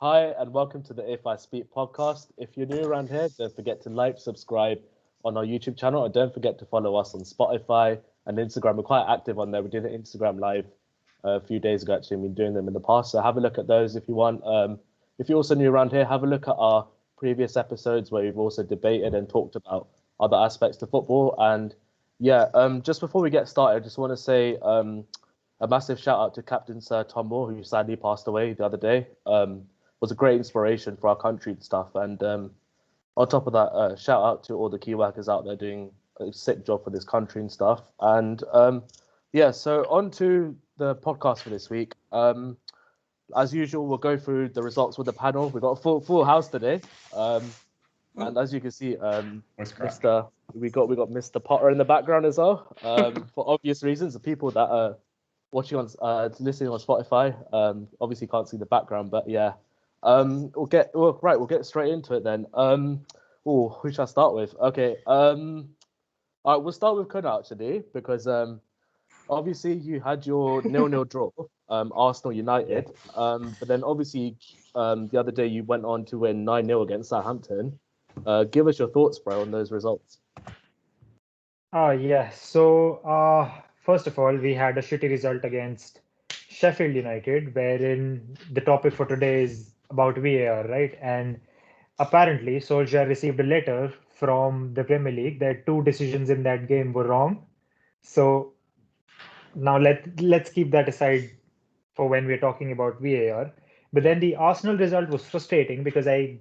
Hi, and welcome to the If I Speak podcast. If you're new around here, don't forget to like, subscribe on our YouTube channel, and don't forget to follow us on Spotify and Instagram. We're quite active on there. We did an Instagram live a few days ago, actually, and we've been doing them in the past. So have a look at those if you want. If you're also new around here, have a look at our previous episodes where we've also debated and talked about other aspects to football. And just before we get started, I just want to say a massive shout out to Captain Sir Tom Moore, who sadly passed away the other day. Was a great inspiration for our country and stuff. And on top of that, shout out to all the key workers out there doing a sick job for this country and stuff. And so on to the podcast for this week. As usual, we'll go through the results with the panel. We've got a full house today. And as you can see, we got Mr. Potter in the background as well. For obvious reasons, the people that are watching on listening on Spotify obviously can't see the background, but yeah. We'll get straight into it then. Who should I start with? Okay. All right, we'll start with Kuna actually, because obviously you had your 0-0 draw, Arsenal United. But then obviously the other day you went on to win 9-0 against Southampton. Give us your thoughts, bro, on those results. So first of all, we had a shitty result against Sheffield United, wherein the topic for today is about VAR, right? And apparently, Solskjaer received a letter from the Premier League that two decisions in that game were wrong. So now let's keep that aside for when we're talking about VAR. But then the Arsenal result was frustrating because I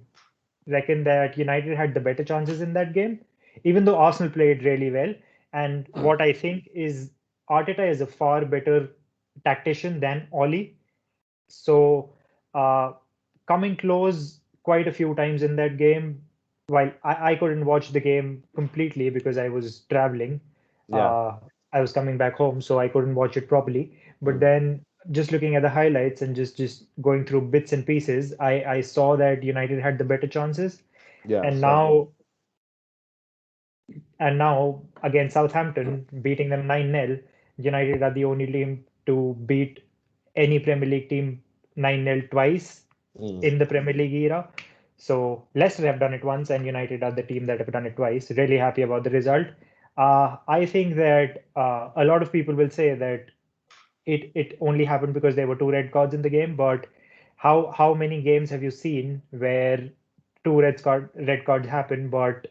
reckon that United had the better chances in that game, even though Arsenal played really well. And what I think is Arteta is a far better tactician than Oli. So coming close quite a few times in that game, while I couldn't watch the game completely because I was traveling. Yeah. I was coming back home, so I couldn't watch it properly. But then just looking at the highlights and just going through bits and pieces, I saw that United had the better chances. Yeah. And So now against Southampton, beating them 9-0, United are the only team to beat any Premier League team 9-0 twice in the Premier League era. So Leicester have done it once, and United are the team that have done it twice. Really happy about the result. I think that a lot of people will say that it only happened because there were two red cards in the game, but how many games have you seen where two red cards happen, but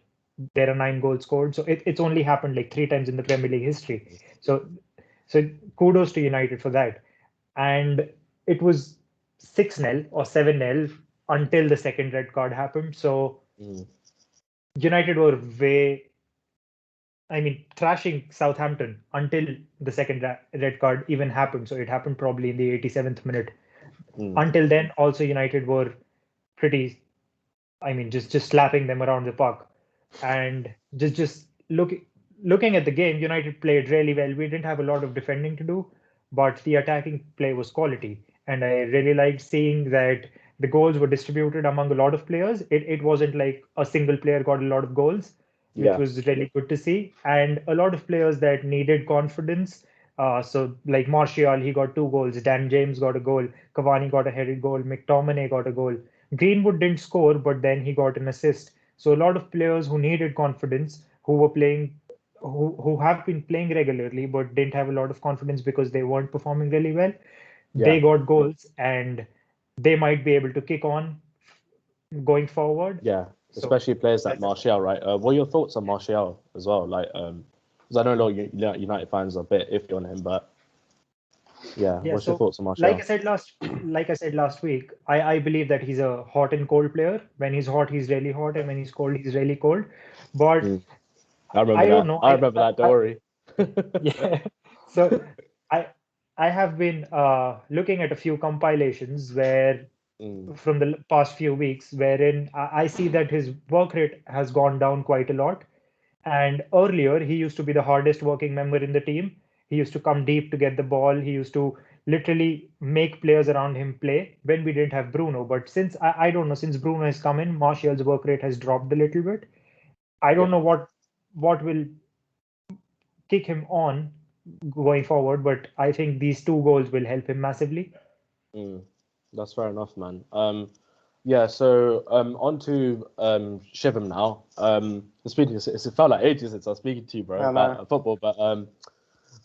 there are 9 goals scored? So it's only happened like 3 times in the Premier League history. So kudos to United for that. And it was 6-0 or 7-0 until the second red card happened. So United were trashing Southampton until the second red card even happened. So it happened probably in the 87th minute. Until then, also United were pretty, just slapping them around the park. And just looking at the game, United played really well. We didn't have a lot of defending to do, but the attacking play was quality. And I really liked seeing that the goals were distributed among a lot of players. It wasn't like a single player got a lot of goals, which yeah. was really good to see. And a lot of players that needed confidence. So like Martial, he got 2 goals. Dan James got a goal. Cavani got a headed goal. McTominay got a goal. Greenwood didn't score, but then he got an assist. So a lot of players who needed confidence, who were playing, who have been playing regularly, but didn't have a lot of confidence because they weren't performing really well, Yeah. they got goals, and they might be able to kick on going forward. Yeah, So especially players like that's Martial, right? What are your thoughts on Martial as well? Like, because I know a lot of United fans are a bit iffy on him, but yeah, yeah. what's your So thoughts on like I Martial? said last week, I believe that he's a hot and cold player. When he's hot, he's really hot, and when he's cold, he's really cold. But Mm. I remember I don't that. know. I remember that. Don't worry. Yeah. So I I have been looking at a few compilations where Mm. from the past few weeks, wherein I see that his work rate has gone down quite a lot. And earlier, he used to be the hardest working member in the team. He used to come deep to get the ball. He used to literally make players around him play when we didn't have Bruno. But since I don't know, since Bruno has come in, Martial's work rate has dropped a little bit. I don't Yeah. know what will kick him on going forward, but I think these 2 goals will help him massively. Mm. That's fair enough, man. Yeah, so on to Shivam now. It felt like ages since I was speaking to you, bro, I know. about football.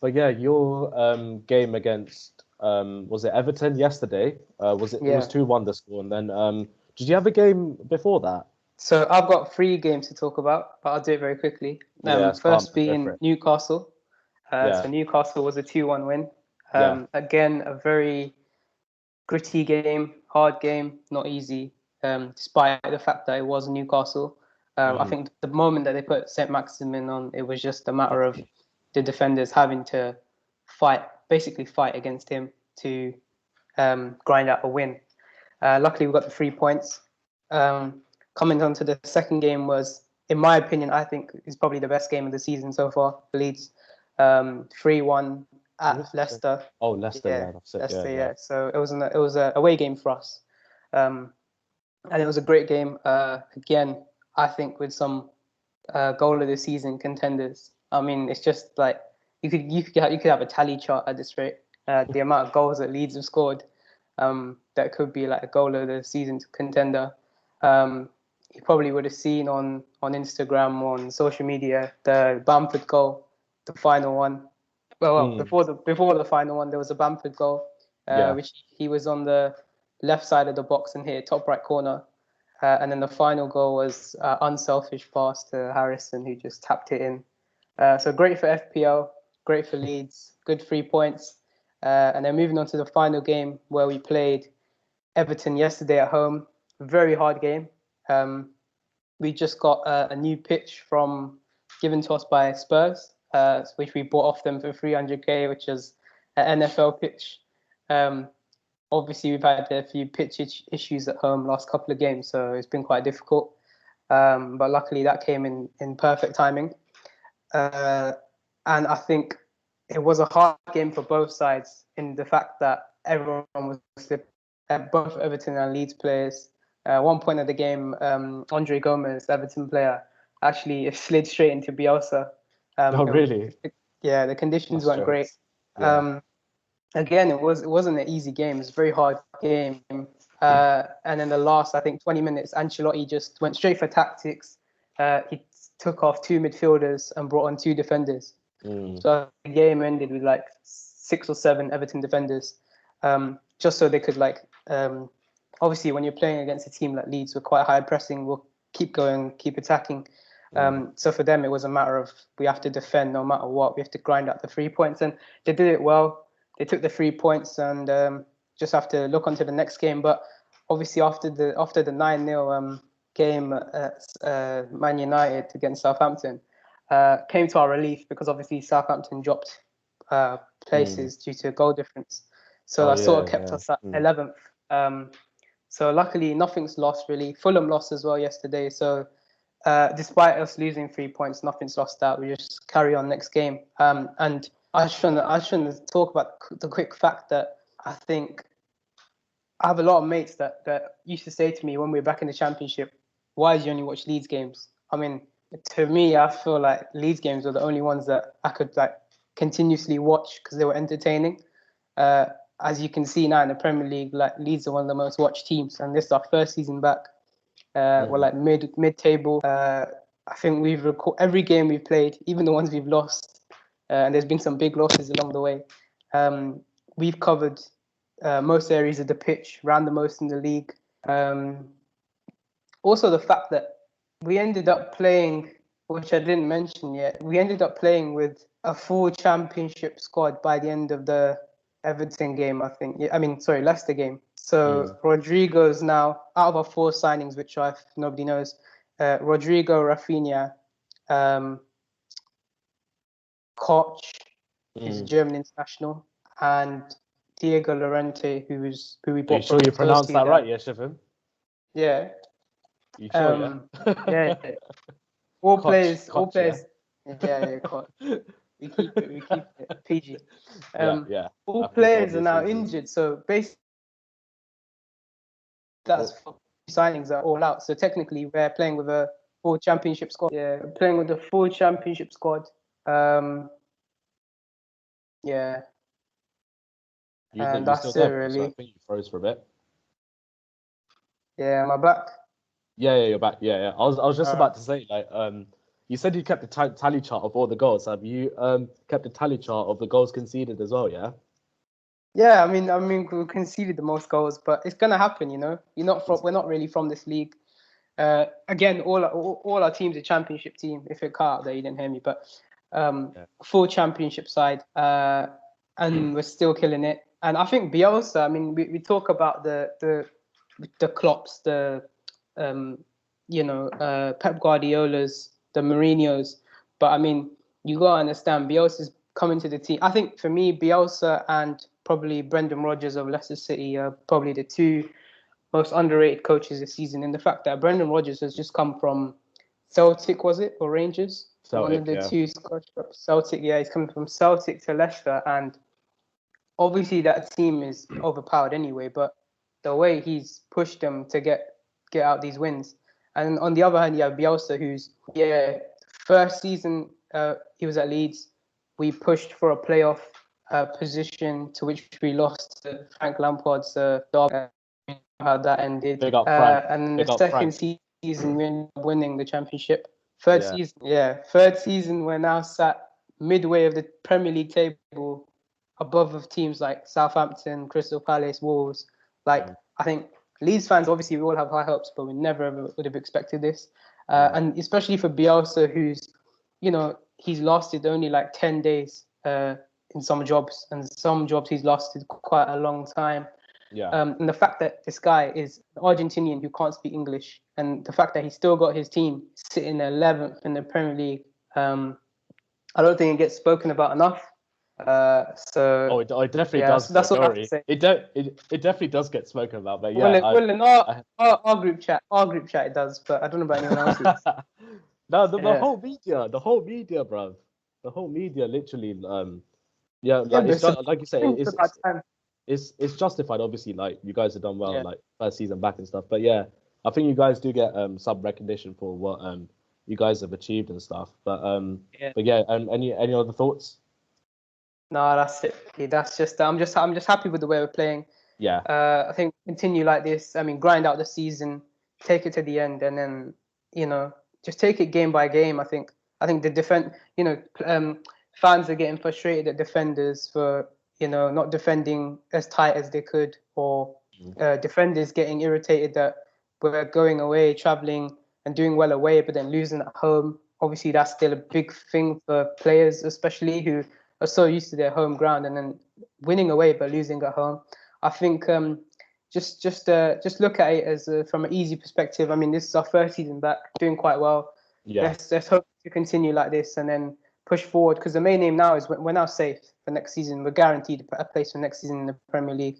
But yeah, your game against was it Everton yesterday? It was Yeah. 2-1 the score, and then did you have a game before that? So I've got three games to talk about, but I'll do it very quickly. Yeah, Sparman, First go for being it. Newcastle. Yeah, So Newcastle was a 2-1 win. yeah. Again, a very gritty game, hard game, not easy, despite the fact that it was Newcastle. I Mm, think the moment that they put St. Maximin on, it was just a matter of the defenders having to basically fight against him to grind out a win. Luckily, we got the 3 points. Coming on to the second game was, in my opinion, I think is probably the best game of the season so far for Leeds. 3-1 who at was the second? Leicester. Oh, Leicester. Yeah, Yeah, that's it. Yeah, Leicester. yeah. Yeah. So it was a away game for us, and it was a great game. Again, I think with some goal of the season contenders. I mean, it's just like you could have a tally chart at this rate. The amount of goals that Leeds have scored, that could be like a goal of the season contender. You probably would have seen on Instagram, on social media, the Bamford goal, the final one. Mm, Before the final one, there was a Bamford goal, yeah. which he was on the left side of the box and hit top right corner. And then the final goal was unselfish pass to Harrison, who just tapped it in. So great for FPL, great for Leeds, good 3 points. And then moving on to the final game where we played Everton yesterday at home. Very hard game. We just got a new pitch given to us by Spurs, which we bought off them for 300k, which is an NFL pitch. Um, Obviously, we've had a few pitch issues at home last couple of games, so it's been quite difficult. But luckily, that came in perfect timing. And I think it was a hard game for both sides in the fact that everyone was slipping, both Everton and Leeds players. One point of the game, Andre Gomez, the Everton player, actually slid straight into Bielsa. Oh, really? Yeah, the conditions That's weren't great. jokes. Yeah. Again, it wasn't an easy game. It was a very hard game. And in the last, I think, 20 minutes, Ancelotti just went straight for tactics. He took off two midfielders and brought on two defenders. Mm, So the game ended with like 6 or 7 Everton defenders, just so they could obviously when you're playing against a team like Leeds with quite high pressing, we'll keep going, keep attacking. So for them, it was a matter of we have to defend no matter what. We have to grind out the 3 points, and they did it well. They took the 3 points and just have to look onto the next game. But obviously after the 9-0 game at Man United against Southampton, came to our relief because obviously Southampton dropped mm. places due to goal difference. So Oh, that sort yeah, of kept yeah. us at 11th. So luckily, nothing's lost really. Fulham lost as well yesterday. So despite us losing 3 points, nothing's lost out. We just carry on next game. And I shouldn't talk about the quick fact that I think I have a lot of mates that used to say to me when we were back in the Championship, why do you only watch Leeds games? I mean, to me, I feel like Leeds games are the only ones that I could continuously watch because they were entertaining. As you can see now in the Premier League, like Leeds are one of the most watched teams, and this is our first season back. We're like mid table. I think we've every game we've played, even the ones we've lost, and there's been some big losses along the way. We've covered most areas of the pitch, ran the most in the league. Also, the fact that we ended up playing, which I didn't mention yet, we ended up playing with a full championship squad by the end of the Everton game, I think. I mean, sorry, Leicester game. So Rodrigo's now out of our 4 signings, which nobody knows. Rodrigo, Rafinha, Koch is a German international, and Diego Llorente, who we Are you bought sure from you pronounced that Sociedad. right? Yeah, Shivam? Yeah. You sure? Yeah. Yeah. All Koch, players. Yeah, Koch. We keep it PG. Yeah. All After the players are obvious now reasons. injured, so basically that's Oh, signings are all out. So technically, we're playing with a full championship squad. Yeah, we're playing with a full championship squad. Yeah, and you still that's it there, bro? So I really. think you froze for a bit. Yeah, am I back? Yeah, you're back. Yeah. I was just Alright. about to say, like, you said you kept the tally chart of all the goals. Have you kept the tally chart of the goals conceded as well? Yeah. Yeah, I mean, we conceded the most goals, but it's gonna happen, you know. We're not really from this league. Again, all our teams are championship team. If it cut out there, you didn't hear me, but Yeah. full championship side, and we're still killing it. And I think Bielsa. I mean, we talk about the Klopps, Pep Guardiola's, the Mourinho's, but I mean, you gotta understand Bielsa's coming to the team. I think for me, Bielsa and probably Brendan Rodgers of Leicester City are probably the two most underrated coaches this season. And the fact that Brendan Rodgers has just come from Celtic, was it, or Rangers? One of Celtic. the Yeah. two Scottish clubs. Celtic, yeah, he's coming from Celtic to Leicester, and obviously that team is overpowered anyway. But the way he's pushed them to get out these wins, and on the other hand, you have Bielsa, who's first season he was at Leeds. We pushed for a playoff position to which we lost to Frank Lampard's derby. How that ended. Big up Frank. And Big the up second Frank. season, we ended up winning the championship. Yeah. Third season, we're now sat midway of the Premier League table, above of teams like Southampton, Crystal Palace, Wolves. Like, I think Leeds fans, obviously, we all have high hopes, but we never ever would have expected this. And especially for Bielsa, who's, he's lasted only like 10 days in some jobs, and some jobs he's lasted quite a long time. Yeah. And the fact that this guy is Argentinian who can't speak English, and the fact that he still got his team sitting 11th in the Premier League, I don't think it gets spoken about enough. It definitely does. That's all I have to worry. say. It definitely does get spoken about, but yeah. Well, in our group chat, it does, but I don't know about anyone else's. No, the whole media, bro. The whole media, literally, it's just, like you say, it's justified. Obviously, like, you guys have done well, like, first season back and stuff. But yeah, I think you guys do get some recognition for what you guys have achieved and stuff. But yeah, any other thoughts? No, that's it. That's just I'm just happy with the way we're playing. Yeah. I think continue like this. I mean, grind out the season, take it to the end, and then just take it game by game. I think the fans are getting frustrated at defenders for not defending as tight as they could, or defenders getting irritated that we're going away, traveling, and doing well away, but then losing at home. Obviously, that's still a big thing for players, especially who are so used to their home ground, and then winning away but losing at home. I think just look at it as from an easy perspective. I mean, this is our first season back, doing quite well. Yeah. Let's hope to continue like this and then push forward, because the main aim now is we're now safe for next season. We're guaranteed a place for next season in the Premier League,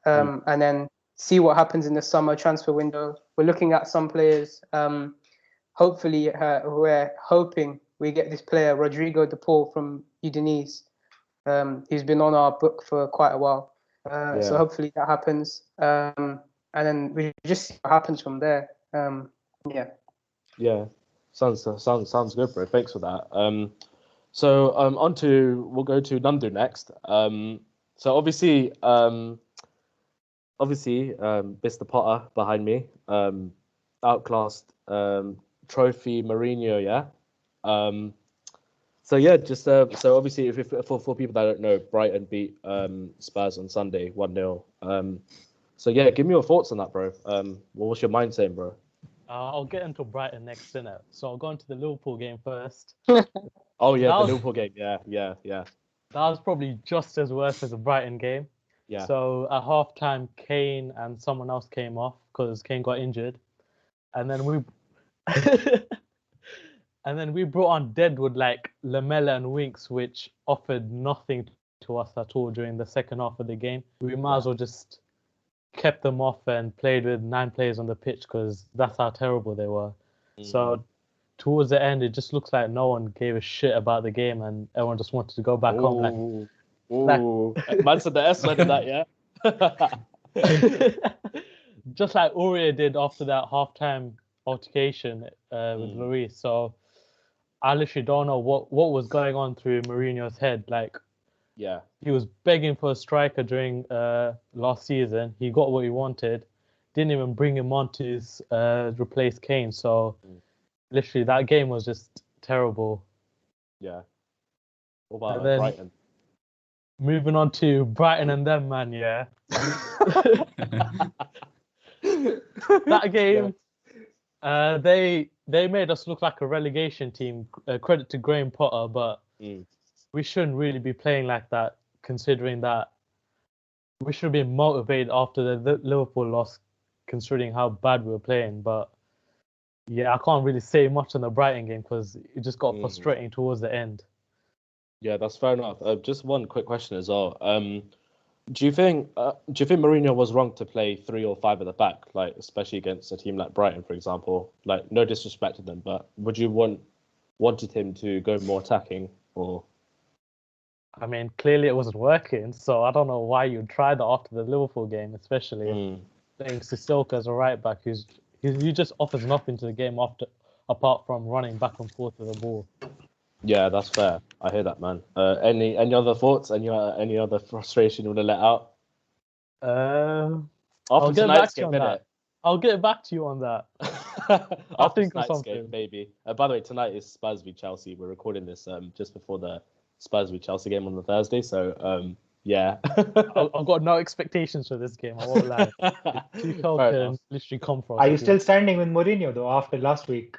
and then see what happens in the summer transfer window. We're looking at some players. Hopefully, we're hoping we get this player, Rodrigo De Paul from Udinese. He's been on our book for quite a while. So hopefully that happens. And then we just see what happens from there. Yeah. Sounds good, bro. Thanks for that. We'll go to London next. So obviously, Mr. Potter behind me, outclassed trophy Mourinho, yeah. So obviously, if for people that don't know, Brighton beat Spurs on Sunday 1-0. So yeah, give me your thoughts on that, bro. What was your mind saying, bro? I'll get into Brighton next, innit? So I'll go into the Liverpool game first. Oh yeah, the Liverpool game. Yeah. That was probably just as worse as the Brighton game. Yeah. So at halftime, Kane and someone else came off because Kane got injured, and then we brought on Deadwood, like Lamella and Winks, which offered nothing to us at all during the second half of the game. We might as well just kept them off and played with 9 players on the pitch, because that's how terrible they were. So towards the end, it just looks like no one gave a shit about the game, and everyone just wanted to go back home. Man said the S word in that, yeah. Just like Aurier did after that halftime altercation with Lloris. So I literally don't know what was going on through Mourinho's head. Like, he was begging for a striker during last season. He got what he wanted. didn't even bring him on to replace Kane. So literally that game was just terrible. Yeah. What about And then- Brighton? Moving on to Brighton and them, man, yeah. That game, they made us look like a relegation team. Credit to Graham Potter, but we shouldn't really be playing like that, considering that we should have been motivated after the Liverpool loss, considering how bad we were playing. But yeah, I can't really say much on the Brighton game because it just got frustrating towards the end. Yeah, that's fair enough. Just one quick question as well. Do you think Mourinho was wrong to play 3 or 5 at the back, like especially against a team like Brighton, for example? Like, no disrespect to them, but would you wanted him to go more attacking, or? I mean, clearly it wasn't working, so I don't know why you'd try that after the Liverpool game, especially playing Sissoko as a right back, he just offers nothing to the game apart from running back and forth with the ball. Yeah, that's fair. I hear that, man. Any other thoughts? Any other frustration you want to let out? After tonight's game, innit? I'll get back to you on that. I'll think of something. Game, maybe. By the way, tonight is Spurs v Chelsea. We're recording this just before the Spurs v Chelsea game on the Thursday. So yeah. I've got no expectations for this game. I won't lie. Tuchel can literally come from. Are you still standing with Mourinho though after last week?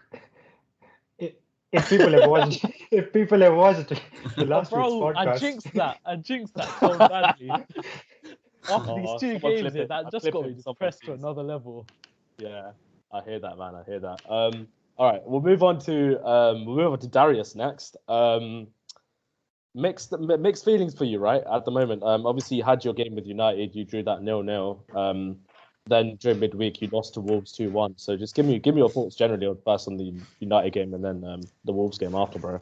If people have watched, the last week's podcast, I jinxed that so badly. After these 2 games, that just got me pressed to another level. Yeah, I hear that, man. I hear that. All right, we'll move on to Darius next. Mixed feelings for you, right? At the moment, obviously you had your game with United. You drew that 0-0. Then during midweek, you lost to Wolves 2-1. So just give me your thoughts generally first on the United game and then the Wolves game after, bro.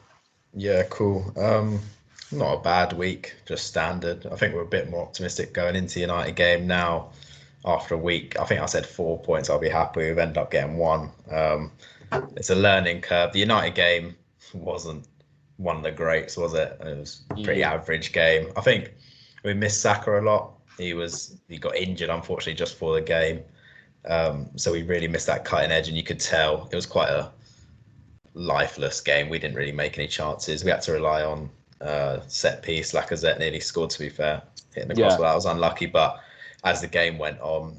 Yeah, cool. Not a bad week, just standard. I think we're a bit more optimistic going into the United game now. After a week, I think I said 4 points. I'll be happy. We've ended up getting 1. It's a learning curve. The United game wasn't one of the greats, was it? It was a pretty average game. I think we missed Saka a lot. He got injured, unfortunately, just for the game. So we really missed that cutting edge, and you could tell it was quite a lifeless game. We didn't really make any chances. We had to rely on set piece. Lacazette nearly scored, to be fair, hitting the crossbar. That was unlucky. But as the game went on,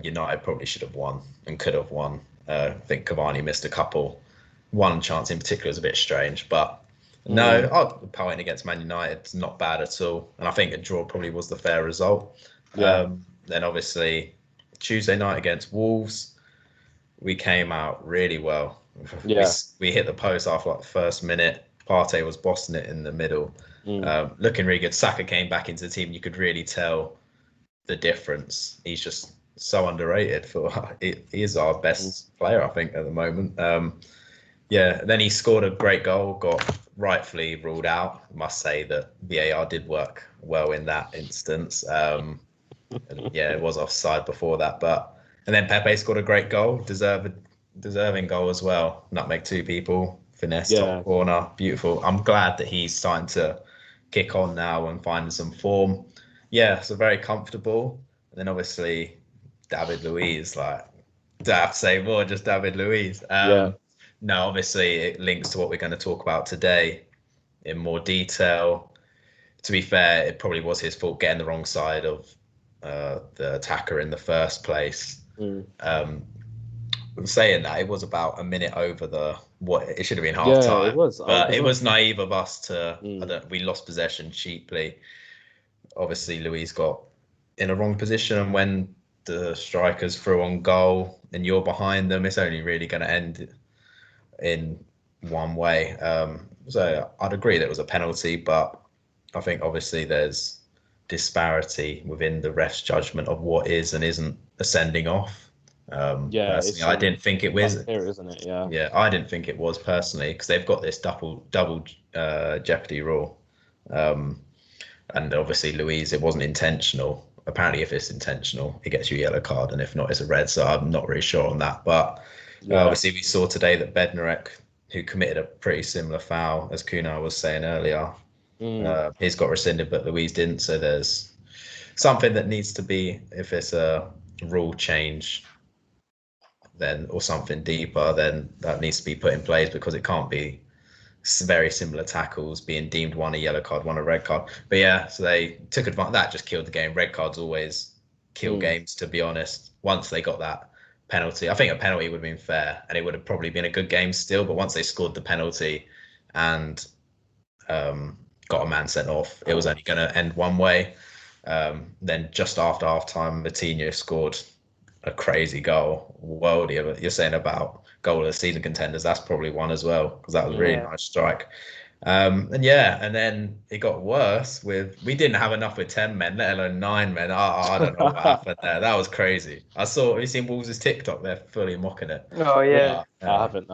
United probably should have won and could have won. I think Cavani missed a couple. One chance in particular was a bit strange, but no, point against Man United, it's not bad at all. And I think a draw probably was the fair result. Then obviously Tuesday night against Wolves, we came out really well. We hit the post after like the first minute. Partey was bossing it in the middle, looking really good. Saka came back into the team. You could really tell the difference. He's just so underrated. He is our best player, I think, at the moment. Then he scored a great goal, got rightfully ruled out. I must say that VAR did work well in that instance. It was offside before that, and then Pepe scored a great goal, deserving goal as well. Nutmeg 2 people, finesse, top corner, beautiful. I'm glad that he's starting to kick on now and finding some form. So very comfortable. And then obviously David Luiz, like, do I have to say more? Just David Luiz. No, obviously it links to what we're going to talk about today in more detail. To be fair, it probably was his fault getting the wrong side of the attacker in the first place. Saying that, it was about a minute over what it should have been half time. It was. But it was naive of us to. We lost possession cheaply. Obviously, Luiz got in a wrong position, and when the strikers through on goal and you're behind them, it's only really going to end in one way. So I'd agree that it was a penalty, but I think obviously there's disparity within the ref's judgment of what is and isn't a sending off. Personally, I didn't think it was. Here, isn't it? Yeah, I didn't think it was personally, because they've got this double jeopardy rule, and obviously Luiz, it wasn't intentional. Apparently, if it's intentional, it gets you a yellow card, and if not, it's a red. So I'm not really sure on that, but. Obviously, we saw today that Bednarek, who committed a pretty similar foul, as Kuna was saying earlier, he's got rescinded, but Luiz didn't. So there's something that needs to be, if it's a rule change then or something deeper, then that needs to be put in place, because it can't be very similar tackles being deemed one a yellow card, one a red card. But yeah, so they took advantage. That just killed the game. Red cards always kill games, to be honest. Once they got that penalty, I think a penalty would have been fair and it would have probably been a good game still. But once they scored the penalty and got a man sent off, it was only going to end one way. Then just after half-time, Matinho scored a crazy goal, worldy of it. You're saying about goal of the season contenders, that's probably one as well, because that was a really nice strike. And then it got worse with, we didn't have enough with 10 men, let alone 9 men. I don't know what happened there. That was crazy. Have you seen Wolves' TikTok? They're fully mocking it. Oh yeah. I haven't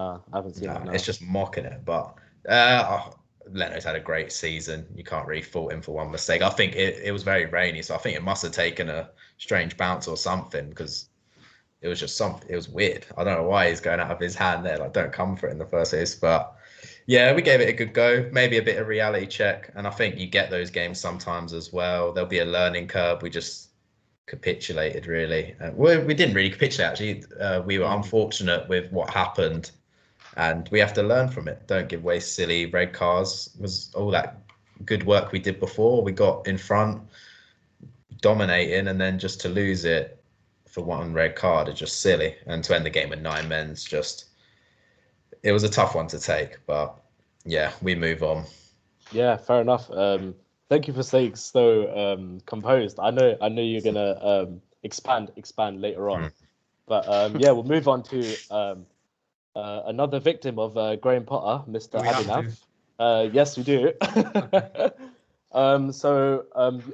seen it. No. It's just mocking it. But Leno's had a great season. You can't really fault him for one mistake. I think it was very rainy, so I think it must have taken a strange bounce or something, because it was just something. It was weird. I don't know why he's going out of his hand there. Like, don't come for it in the first place. But yeah, we gave it a good go. Maybe a bit of reality check, and I think you get those games sometimes as well. There'll be a learning curve. We just capitulated, really. We didn't really capitulate, actually. We were unfortunate with what happened, and we have to learn from it. Don't give away silly red cards. It was all that good work we did before. We got in front, dominating, and then just to lose it for one red card is just silly. And to end the game with 9 men's, it was a tough one to take. But yeah, we move on. Yeah, fair enough. Thank you for staying so composed. I know you're gonna expand later on, but yeah, we'll move on to another victim of Graham Potter, Mr. Abhinav. Yes, we do. So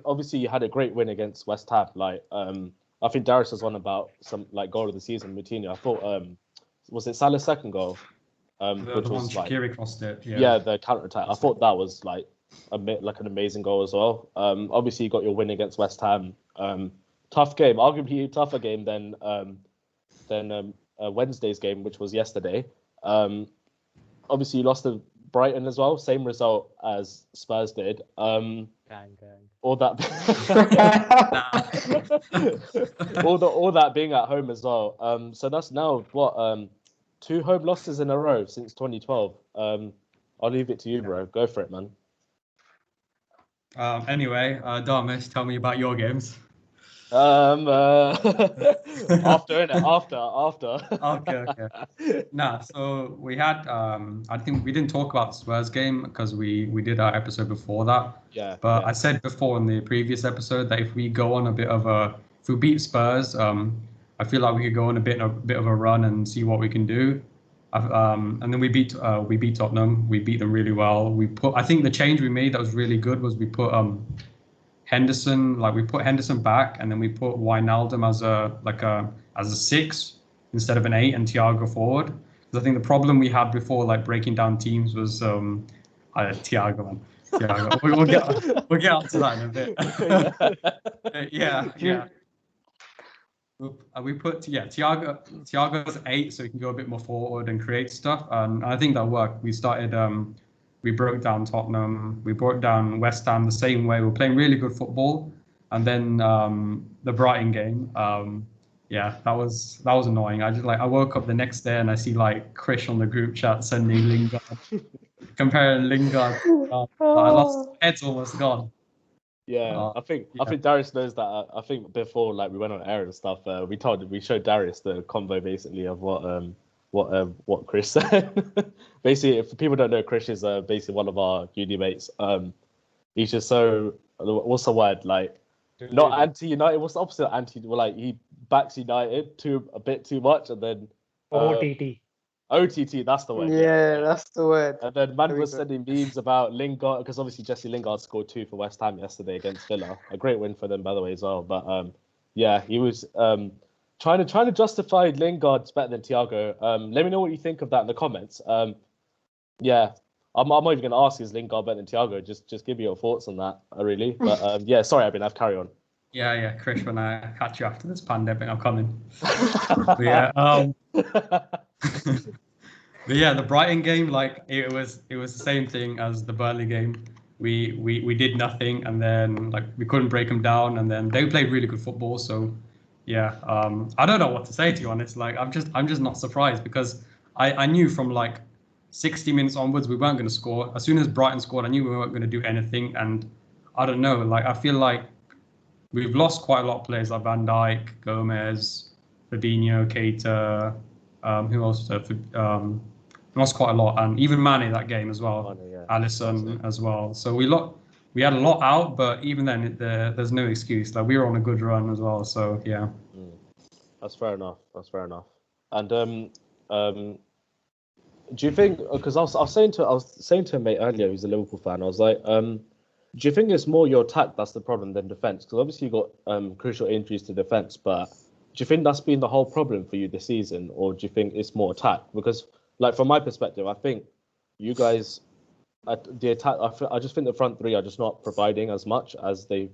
obviously you had a great win against West Ham. I think Darius was on about some goal of the season, Moutinho. I thought was it Salah's second goal? Which was Shaqiri crossed it. Yeah, the counter attack. I thought that was an amazing goal as well. Obviously you got your win against West Ham. Tough game, arguably a tougher game than Wednesday's game, which was yesterday. Obviously you lost to Brighton as well, same result as Spurs did. All that all that being at home as well. So that's now what 2 home losses in a row since 2012. I'll leave it to you, bro. Go for it, man. Anyway, Darmish, tell me about your games. After. Okay. So we had I think we didn't talk about the Spurs game because we did our episode before that. Yeah. But I said before in the previous episode that if we go on if we beat Spurs, I feel like we could go on a bit of a run and see what we can do. And then we beat Tottenham. We beat them really well. I think the change we made that was really good was we put Henderson, we put Henderson back, and then we put Wijnaldum as a 6 instead of an 8, and Thiago forward. Because I think the problem we had before, breaking down teams, was Thiago. We'll get onto that in a bit. Yeah. We put Thiago's 8, so he can go a bit more forward and create stuff, and I think that worked. We started. We broke down Tottenham. We broke down West Ham the same way. We're playing really good football, and then the Brighton game. That was annoying. I woke up the next day and I see Krish on the group chat sending Lingard, comparing Lingard. I lost, head's almost gone. Yeah, I think Darius knows that. I think before we went on air and stuff, we showed Darius the combo basically of what Chris said. Basically, if people don't know, Chris is basically one of our uni mates. He's just so, what's the word, not anti-United. What's the opposite of anti? He backs United a bit too much, and then OTT, that's the word. Yeah, that's the word. And then man was sending memes about Lingard, because obviously Jesse Lingard scored 2 for West Ham yesterday against Villa. A great win for them, by the way, as well. But he was trying to justify Lingard's better than Thiago. Let me know what you think of that in the comments. I'm not even going to ask, is Lingard better than Thiago? Just give me your thoughts on that, really. But sorry, I've carry on. Yeah, Krish, when I catch you after this pandemic, I'm coming. But yeah, the Brighton game, it was the same thing as the Burnley game. We did nothing, and then we couldn't break them down, and then they played really good football. So Yeah, I don't know what to say, to be honest. Like, I'm just not surprised, because I knew from like 60 minutes onwards we weren't going to score. As soon as Brighton scored, I knew we weren't going to do anything. And I don't know, like, I feel like we've lost quite a lot of players, like Van Dijk, Gomez, Fabinho, Keita, who else? Lost quite a lot, and even Mane that game as well. Mane, yeah. Alisson as well. So we had a lot out, but even then, there's no excuse. Like, we were on a good run as well. So yeah. That's fair enough. And do you think? Because I was saying to a mate earlier, who's a Liverpool fan, I was like, do you think it's more your attack that's the problem than defense? Because obviously you got crucial injuries to defense, but do you think that's been the whole problem for you this season, or do you think it's more attack? Because, like, from my perspective, I think you guys at the attack, I just think the front three are just not providing as much as they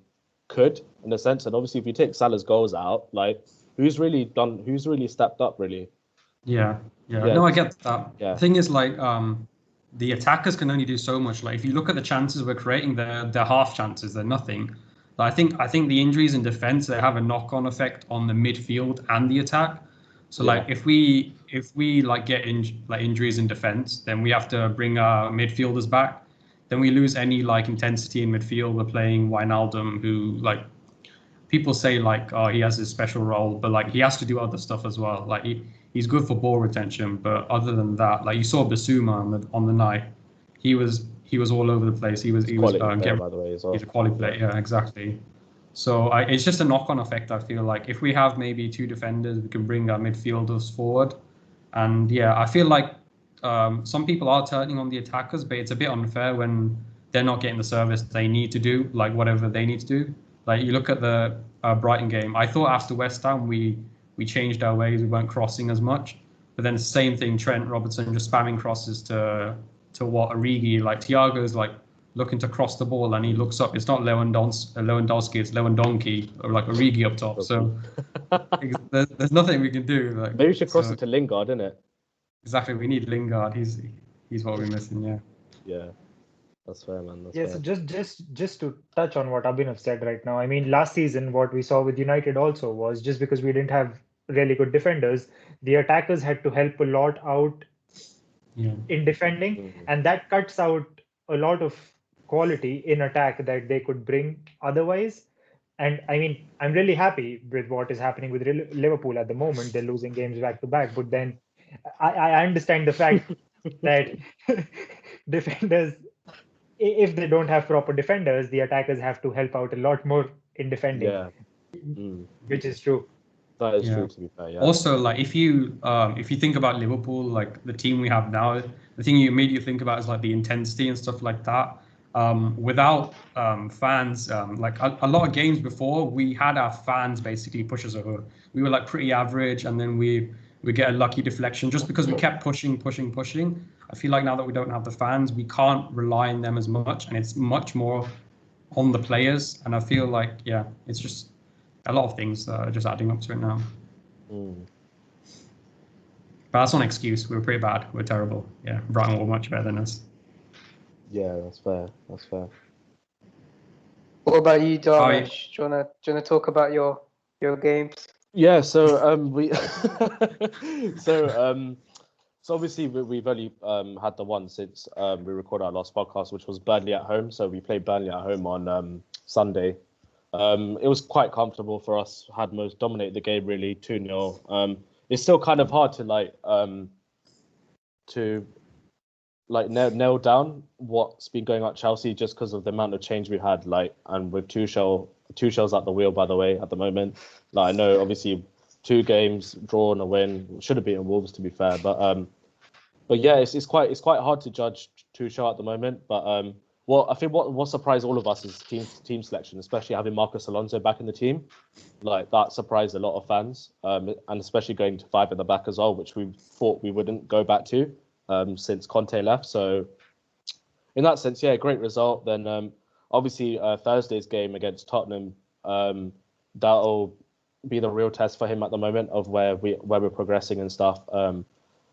could, in a sense. And obviously, if you take Salah's goals out, like, who's really stepped up, really? Yeah. No, I get that. Yeah. The thing is, like, the attackers can only do so much. Like, if you look at the chances we're creating, they're half chances. They're nothing. But I think the injuries in defense, they have a knock-on effect on the midfield and the attack. So like, if we like get injuries in defense, then we have to bring our midfielders back. Then we lose any like intensity in midfield. We're playing Wijnaldum, who, like, people say like, oh, he has his special role, but like, he has to do other stuff as well. Like, he's good for ball retention, but other than that, like, you saw Basuma on the night, he was all over the place. He was player, by the way, as well. He's a quality player, yeah, exactly. So it's just a knock-on effect. I feel like if we have maybe two defenders, we can bring our midfielders forward. And yeah, I feel like some people are turning on the attackers, but it's a bit unfair when they're not getting the service they need to do, like whatever they need to do. Like, you look at the Brighton game. I thought after West Ham we changed our ways. We weren't crossing as much. But then the same thing, Trent Robertson just spamming crosses to what Origi, like Thiago's like looking to cross the ball and he looks up. It's not Lewandowski, it's Lewandowski, or like Origi up top. So there's nothing we can do. Like, maybe we should cross it to Lingard, innit? Exactly, we need Lingard. He's what we're missing. Yeah. Yeah, that's fair, man. That's Yes, fair. just to touch on what Abhinav said right now. I mean, last season, what we saw with United also was just because we didn't have really good defenders, the attackers had to help a lot out in defending, and that cuts out a lot of quality in attack that they could bring otherwise. And I mean, I'm really happy with what is happening with Liverpool at the moment. They're losing games back to back, but then I understand the fact that defenders, if they don't have proper defenders, the attackers have to help out a lot more in defending. Yeah. Which is true. That is true, to be fair. Yeah. Also, like, if you think about Liverpool, like the team we have now, the thing you immediately think about is like the intensity and stuff like that. Without fans, like a lot of games before, we had our fans basically push us over. We were like pretty average, and then we get a lucky deflection just because we kept pushing. I feel like now that we don't have the fans, we can't rely on them as much, and it's much more on the players. And I feel like, yeah, it's just a lot of things are just adding up to it now. But that's not an excuse. We were pretty bad. We're terrible. Yeah, Brighton were much better than us. Yeah, that's fair. What about you, Darvish? Do you wanna talk about your games? Yeah, so so obviously we've only had the one since we recorded our last podcast, which was Burnley at home. So we played Burnley at home on Sunday. It was quite comfortable for us. Had most dominated the game, really, 2-0. It's still kind of hard to nail down what's been going on at Chelsea, just because of the amount of change we had, and with Tuchel's at the wheel, by the way, at the moment. Like, I know obviously 2 games, draw and a win, should have beaten Wolves, to be fair, but yeah, it's quite hard to judge Tuchel at the moment. But I think what surprised all of us is team selection, especially having Marcos Alonso back in the team. Like, that surprised a lot of fans, and especially going to 5 at the back as well, which we thought we wouldn't go back to since Conte left. So in that sense, yeah, great result. Then obviously Thursday's game against Tottenham, that'll be the real test for him at the moment of where we're progressing and stuff.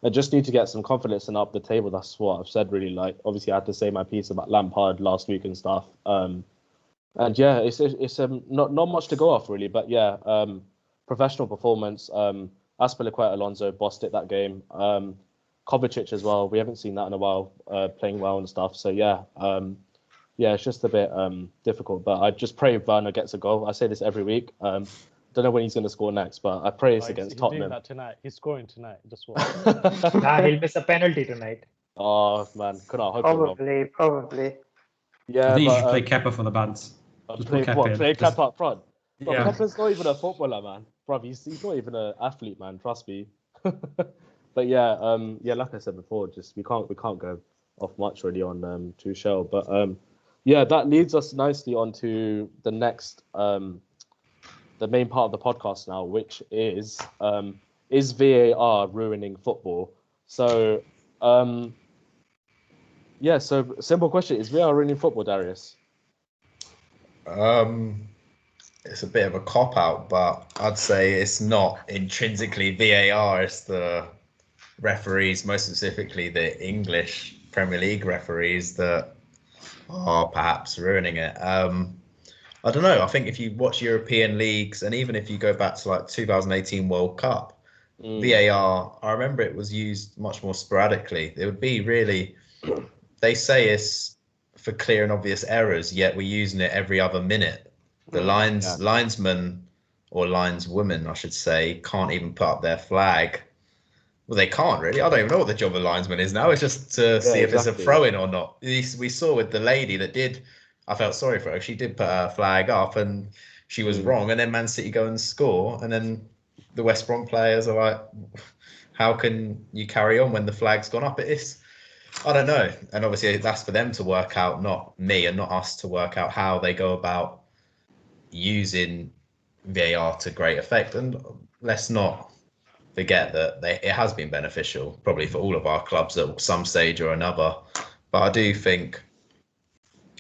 I just need to get some confidence and up the table. That's what I've said, really. Like, obviously I had to say my piece about Lampard last week and stuff. And yeah, it's not much to go off, really. But yeah, professional performance. Azpilicueta Alonso bossed it that game. Kovacic as well. We haven't seen that in a while, playing well and stuff. So yeah, it's just a bit difficult. But I just pray Werner gets a goal. I say this every week. Don't know when he's going to score next, but I pray it's against Tottenham. He's doing that tonight. He's scoring tonight. Just watch. He'll miss a penalty tonight. Oh man, could I hope Probably. Yeah, I think you should play Kepa for the bands. Play Kepa up front. Bro, Yeah. Kepa's not even a footballer, man. Bro, he's not even an athlete, man. Trust me. But yeah, like I said before, just we can't go off much really on Tuchel. But yeah, that leads us nicely onto the next the main part of the podcast now, which is VAR ruining football? So so simple question: is VAR ruining football, Darius? It's a bit of a cop out, but I'd say it's not intrinsically VAR. It's the referees, most specifically the English Premier League referees, that are perhaps ruining it. I don't know. I think if you watch European leagues, and even if you go back to like 2018 World Cup, VAR, I remember it was used much more sporadically. It would be really, they say it's for clear and obvious errors, yet we're using it every other minute. The linesman or lineswoman, I should say, can't even put up their flag. Well, they can't really. I don't even know what the job of linesman is now. It's just to see if it's a throw-in or not. We saw with the lady that did, I felt sorry for her. She did put her flag up and she was wrong. And then Man City go and score. And then the West Brom players are like, how can you carry on when the flag's gone up? It is, I don't know. And obviously that's for them to work out, not me and not us to work out how they go about using VAR to great effect. And let's not forget that it has been beneficial, probably for all of our clubs at some stage or another. But I do think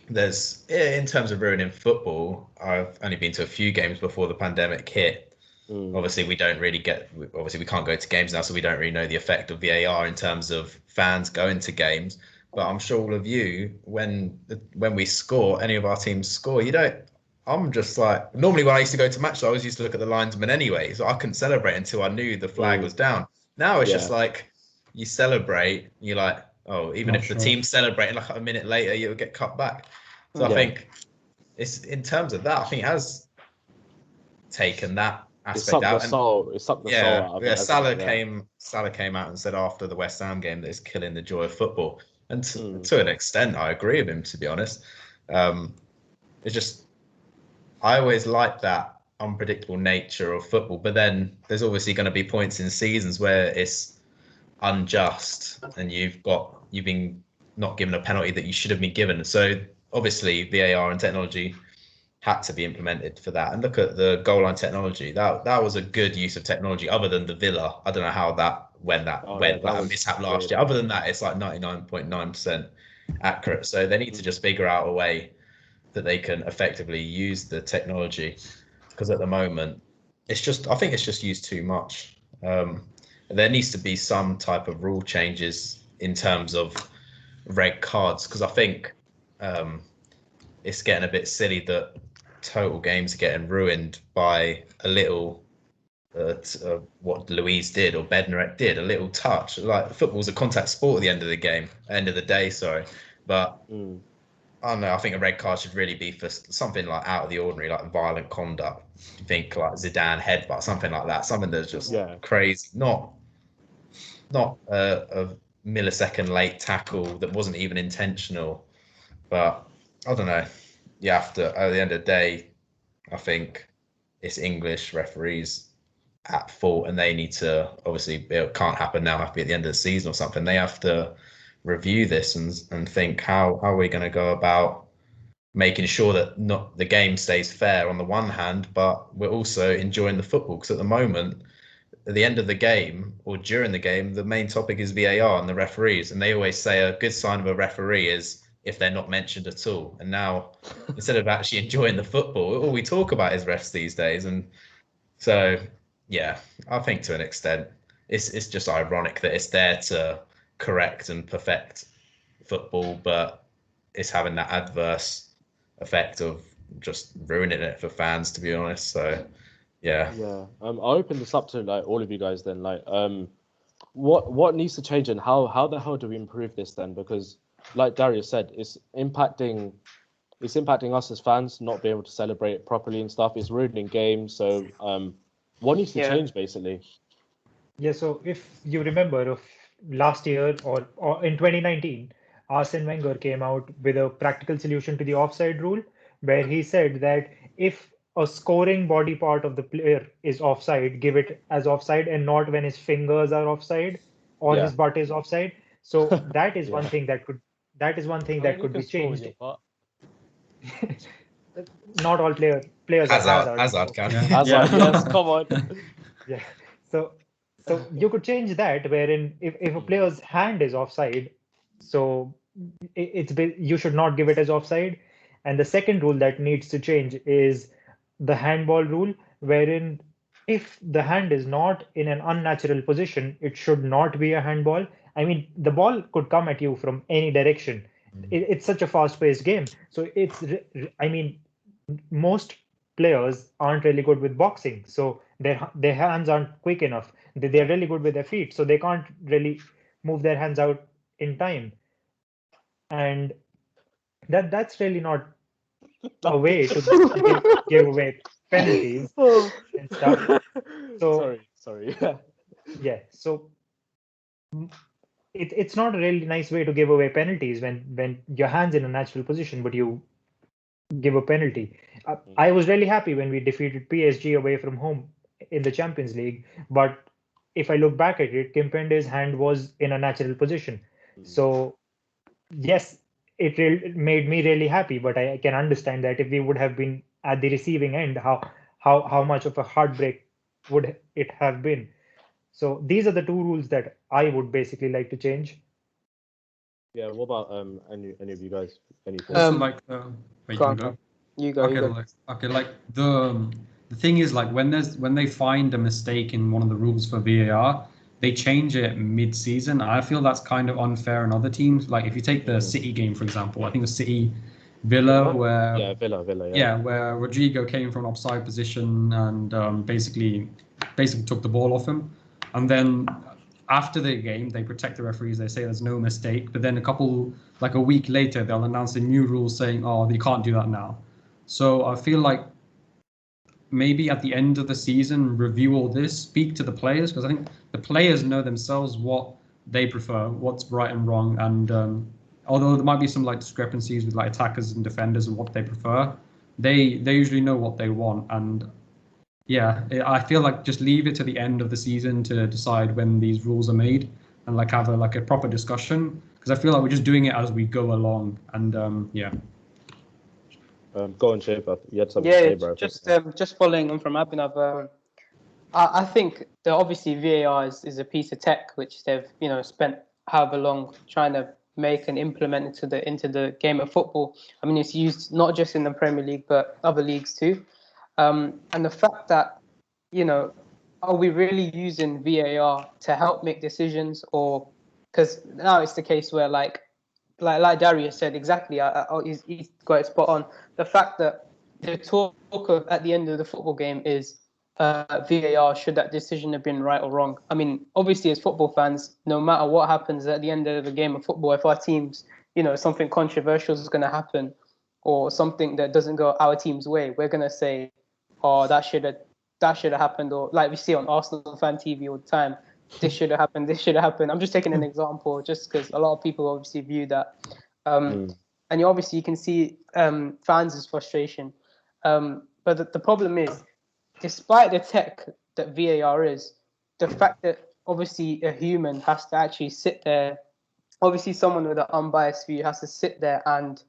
there's, in terms of ruining football, I've only been to a few games before the pandemic hit. Obviously, we can't go to games now, so we don't really know the effect of VAR in terms of fans going to games. But I'm sure all of you, when we score, any of our teams score, I'm just like, normally when I used to go to matches, I always used to look at the linesman anyway, so I couldn't celebrate until I knew the flag was down. Now it's just like, you celebrate, you're like, oh, even if the team's celebrating, like a minute later, you'll get cut back. So I think it's, in terms of that, I think it has taken that aspect out. It sucked the soul out of it. Salah came out and said after the West Ham game that it's killing the joy of football. And to an extent, I agree with him, to be honest. It's just, I always like that unpredictable nature of football, but then there's obviously going to be points in seasons where it's unjust and you've been not given a penalty that you should have been given. So obviously VAR and technology had to be implemented for that. And look at the goal line technology. That was a good use of technology, other than the Villa. I don't know how that went, a mishap last year. Other than that, it's like 99.9% accurate. So they need to just figure out a way that they can effectively use the technology, because at the moment I think it's just used too much. There needs to be some type of rule changes in terms of red cards, because I think it's getting a bit silly that total games are getting ruined by a little what Louise did or Bednarek did, a little touch. Like, football's a contact sport at the end of the day, but I don't know, I think a red card should really be for something like out of the ordinary, like violent conduct. Think like Zidane headbutt, something like that, something that's just crazy, not a millisecond late tackle that wasn't even intentional. But I don't know, you have to, at the end of the day, I think it's English referees at fault, and they need to, obviously it can't happen now, have to be at the end of the season or something. They have to review this and think, how are we going to go about making sure that not the game stays fair on the one hand, but we're also enjoying the football. Because at the moment, at the end of the game or during the game, the main topic is VAR and the referees, and they always say a good sign of a referee is if they're not mentioned at all. And now, instead of actually enjoying the football, all we talk about is refs these days. And so, yeah, I think to an extent, it's just ironic that it's there to correct and perfect football, but it's having that adverse effect of just ruining it for fans, to be honest. So Yeah. Yeah. I'll open this up to like all of you guys then. Like, what needs to change and how the hell do we improve this then? Because like Darius said, it's impacting us as fans not being able to celebrate it properly and stuff. It's ruining games. So what needs to Yeah. change basically? Yeah, so if you remember of last year or in 2019, Arsene Wenger came out with a practical solution to the offside rule, where he said that if a scoring body part of the player is offside, give it as offside and not when his fingers are offside or Yeah. his butt is offside. So that is one Yeah. thing that could be You can score with changed. your butt. Not all players are Hazard so- can. Yeah. Hazard, yes, come on. Yeah. So you could change that wherein if a player's hand is offside, so you should not give it as offside. And the second rule that needs to change is the handball rule, wherein if the hand is not in an unnatural position, it should not be a handball. I mean, the ball could come at you from any direction. It's such a fast-paced game. So I mean, most players aren't really good with boxing, so their hands aren't quick enough. They're really good with their feet, so they can't really move their hands out in time. And that's really not a way to give away penalties and stuff. So Sorry. yeah, so it's not a really nice way to give away penalties when your hands in a natural position, but you give a penalty. I was really happy when we defeated PSG away from home in the Champions League, but if I look back at it, Kimpende's hand was in a natural position. So yes, it made me really happy, but I can understand that if we would have been at the receiving end, how much of a heartbreak would it have been? So these are the two rules that I would basically like to change. Yeah, what about any of you guys? Any thoughts? Also, like, wait, Go you on, go. You go. Okay, You go. like the thing is, like, when they find a mistake in one of the rules for VAR, they change it mid-season. I feel that's kind of unfair in other teams. Like, if you take the City game, for example, I think the City Villa, where Yeah, Villa, yeah, where Rodrigo came from an offside position and basically took the ball off him, and then after the game they protect the referees. They say there's no mistake, but then a week later, they'll announce a new rule saying, oh, you can't do that now. So I feel like maybe at the end of the season, review all this, speak to the players, because I think the players know themselves what they prefer, what's right and wrong. And although there might be some like discrepancies with like attackers and defenders and what they prefer, they usually know what they want. And yeah, I feel like just leave it to the end of the season to decide when these rules are made and like have a proper discussion, because I feel like we're just doing it as we go along. And yeah. Go on, Shaper. You had something to say, bro. Just following on from Abhinav, I think that obviously VAR is a piece of tech which they've spent however long trying to make and implement into the game of football. I mean, it's used not just in the Premier League but other leagues too. And the fact that are we really using VAR to help make decisions, or because now it's the case where like Darius said exactly, he's got it spot on. The fact that the talk of at the end of the football game is VAR, should that decision have been right or wrong? I mean, obviously, as football fans, no matter what happens at the end of the game of football, if our teams, something controversial is going to happen or something that doesn't go our team's way, we're going to say, oh, that should have happened, or like we see on Arsenal fan TV all the time, this should have happened, this should have happened. I'm just taking an example just because a lot of people obviously view that. And you can see fans' frustration. But the problem is, despite the tech that VAR is, the fact that obviously a human has to actually sit there, obviously someone with an unbiased view has to sit there and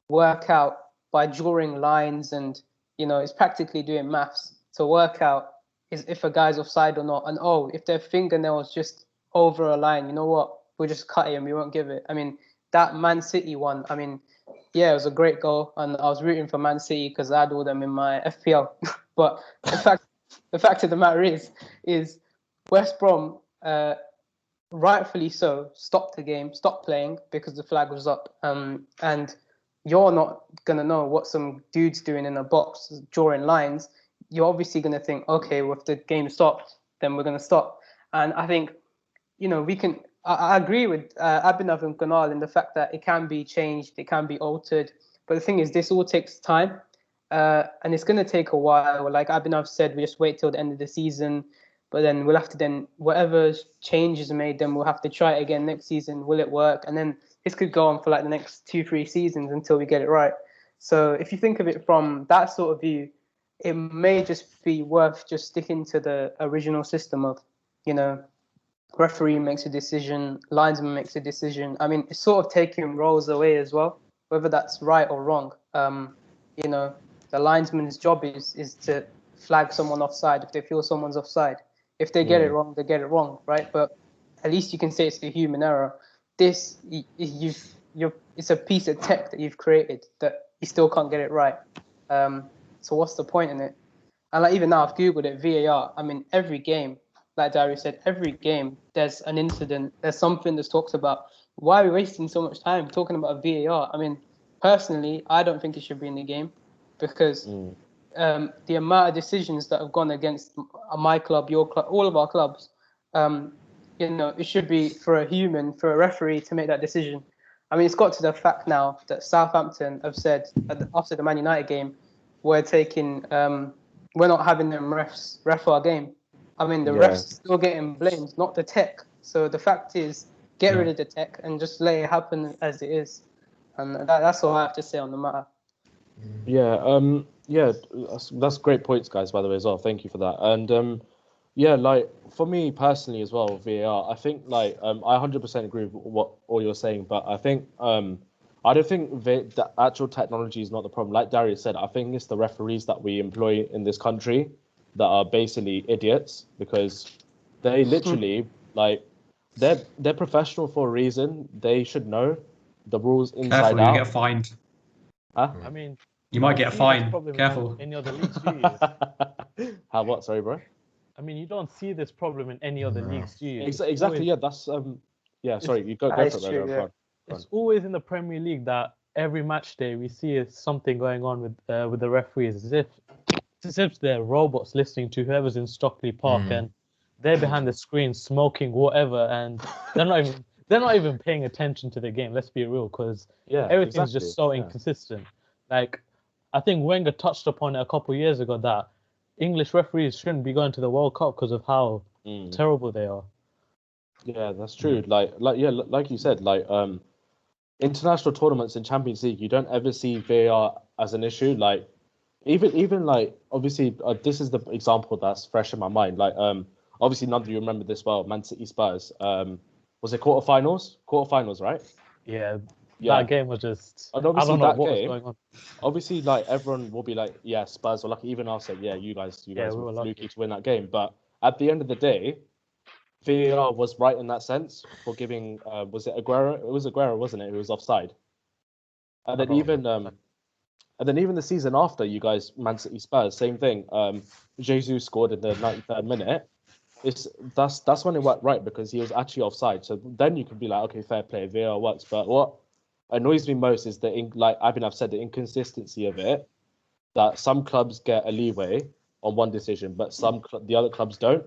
work out by drawing lines and, it's practically doing maths to work out is if a guy's offside or not. And if their fingernail is just over a line, you know what? We'll just cut it and we won't give it. I mean, that Man City one, I mean, yeah, it was a great goal, and I was rooting for Man City because I had all them in my FPL. But the fact of the matter is West Brom, rightfully so, stopped the game, stopped playing because the flag was up. And you're not gonna know what some dude's doing in a box drawing lines. you're obviously going to think, okay, well, if the game stopped, then we're going to stop. And I think, we can. I agree with Abhinav and Kunal in the fact that it can be changed, it can be altered. But the thing is, this all takes time, and it's going to take a while. Like Abhinav said, we just wait till the end of the season. But then we'll have to whatever changes are made, then we'll have to try it again next season. Will it work? And then this could go on for like the next 2-3 seasons until we get it right. So if you think of it from that sort of view, it may just be worth just sticking to the original system of, referee makes a decision, linesman makes a decision. I mean, it's sort of taking roles away as well, whether that's right or wrong. The linesman's job is to flag someone offside if they feel someone's offside. If they get it wrong, they get it wrong, right? But at least you can say it's a human error. This, it's a piece of tech that you've created that you still can't get it right. So what's the point in it? And like even now, I've Googled it, VAR. I mean, every game, like Darius said, every game, there's an incident, there's something that's talked about. Why are we wasting so much time talking about VAR? I mean, personally, I don't think it should be in the game because the amount of decisions that have gone against my club, your club, all of our clubs, it should be for a referee to make that decision. I mean, it's got to the fact now that Southampton have said after the Man United game, we're not having them ref our game. I mean, the refs are still getting blamed, not the tech. So the fact is, get rid of the tech and just let it happen as it is. And that's all I have to say on the matter. Yeah, that's great points, guys, by the way, as well. Thank you for that. And like for me personally as well, VAR, I think I 100% agree with what all you're saying, but I think I don't think the actual technology is not the problem. Like Darius said, I think it's the referees that we employ in this country that are basically idiots because they literally they're professional for a reason. They should know the rules inside Careful, out. you get fined. Huh? I mean, you might get a fine. Careful. In any other leagues, do you? How what? Sorry, bro. I mean, you don't see this problem in any other leagues, do you? Exactly. Yeah, that's Sorry, you go for it, true, bro. It's always in the Premier League that every match day we see something going on with the referees, as if they're robots listening to whoever's in Stockley Park and they're behind the screen smoking whatever, and they're not even paying attention to the game. Let's be real, because everything's just so inconsistent. Like, I think Wenger touched upon it a couple of years ago that English referees shouldn't be going to the World Cup because of how terrible they are. Yeah, that's true. Like you said, international tournaments in Champions League, you don't ever see VAR as an issue. Like, even obviously, this is the example that's fresh in my mind. Obviously, none of you remember this well. Man City Spurs. Was it quarterfinals? Quarterfinals, right? Yeah. That game was just. And obviously, I don't know that what game, was going on. Obviously, everyone will be like, yeah, Spurs were lucky. Even I said, yeah, you guys were fluky to win that game. But at the end of the day, VAR was right in that sense for giving. Was it Aguero? It was Aguero, wasn't it? Who was offside. And then even the season after, you guys, Man City Spurs, same thing. Jesus scored in the 93rd minute. That's when it worked right because he was actually offside. So then you could be like, okay, fair play, VAR works. But what annoys me most is I've said, the inconsistency of it. That some clubs get a leeway on one decision, but the other clubs don't.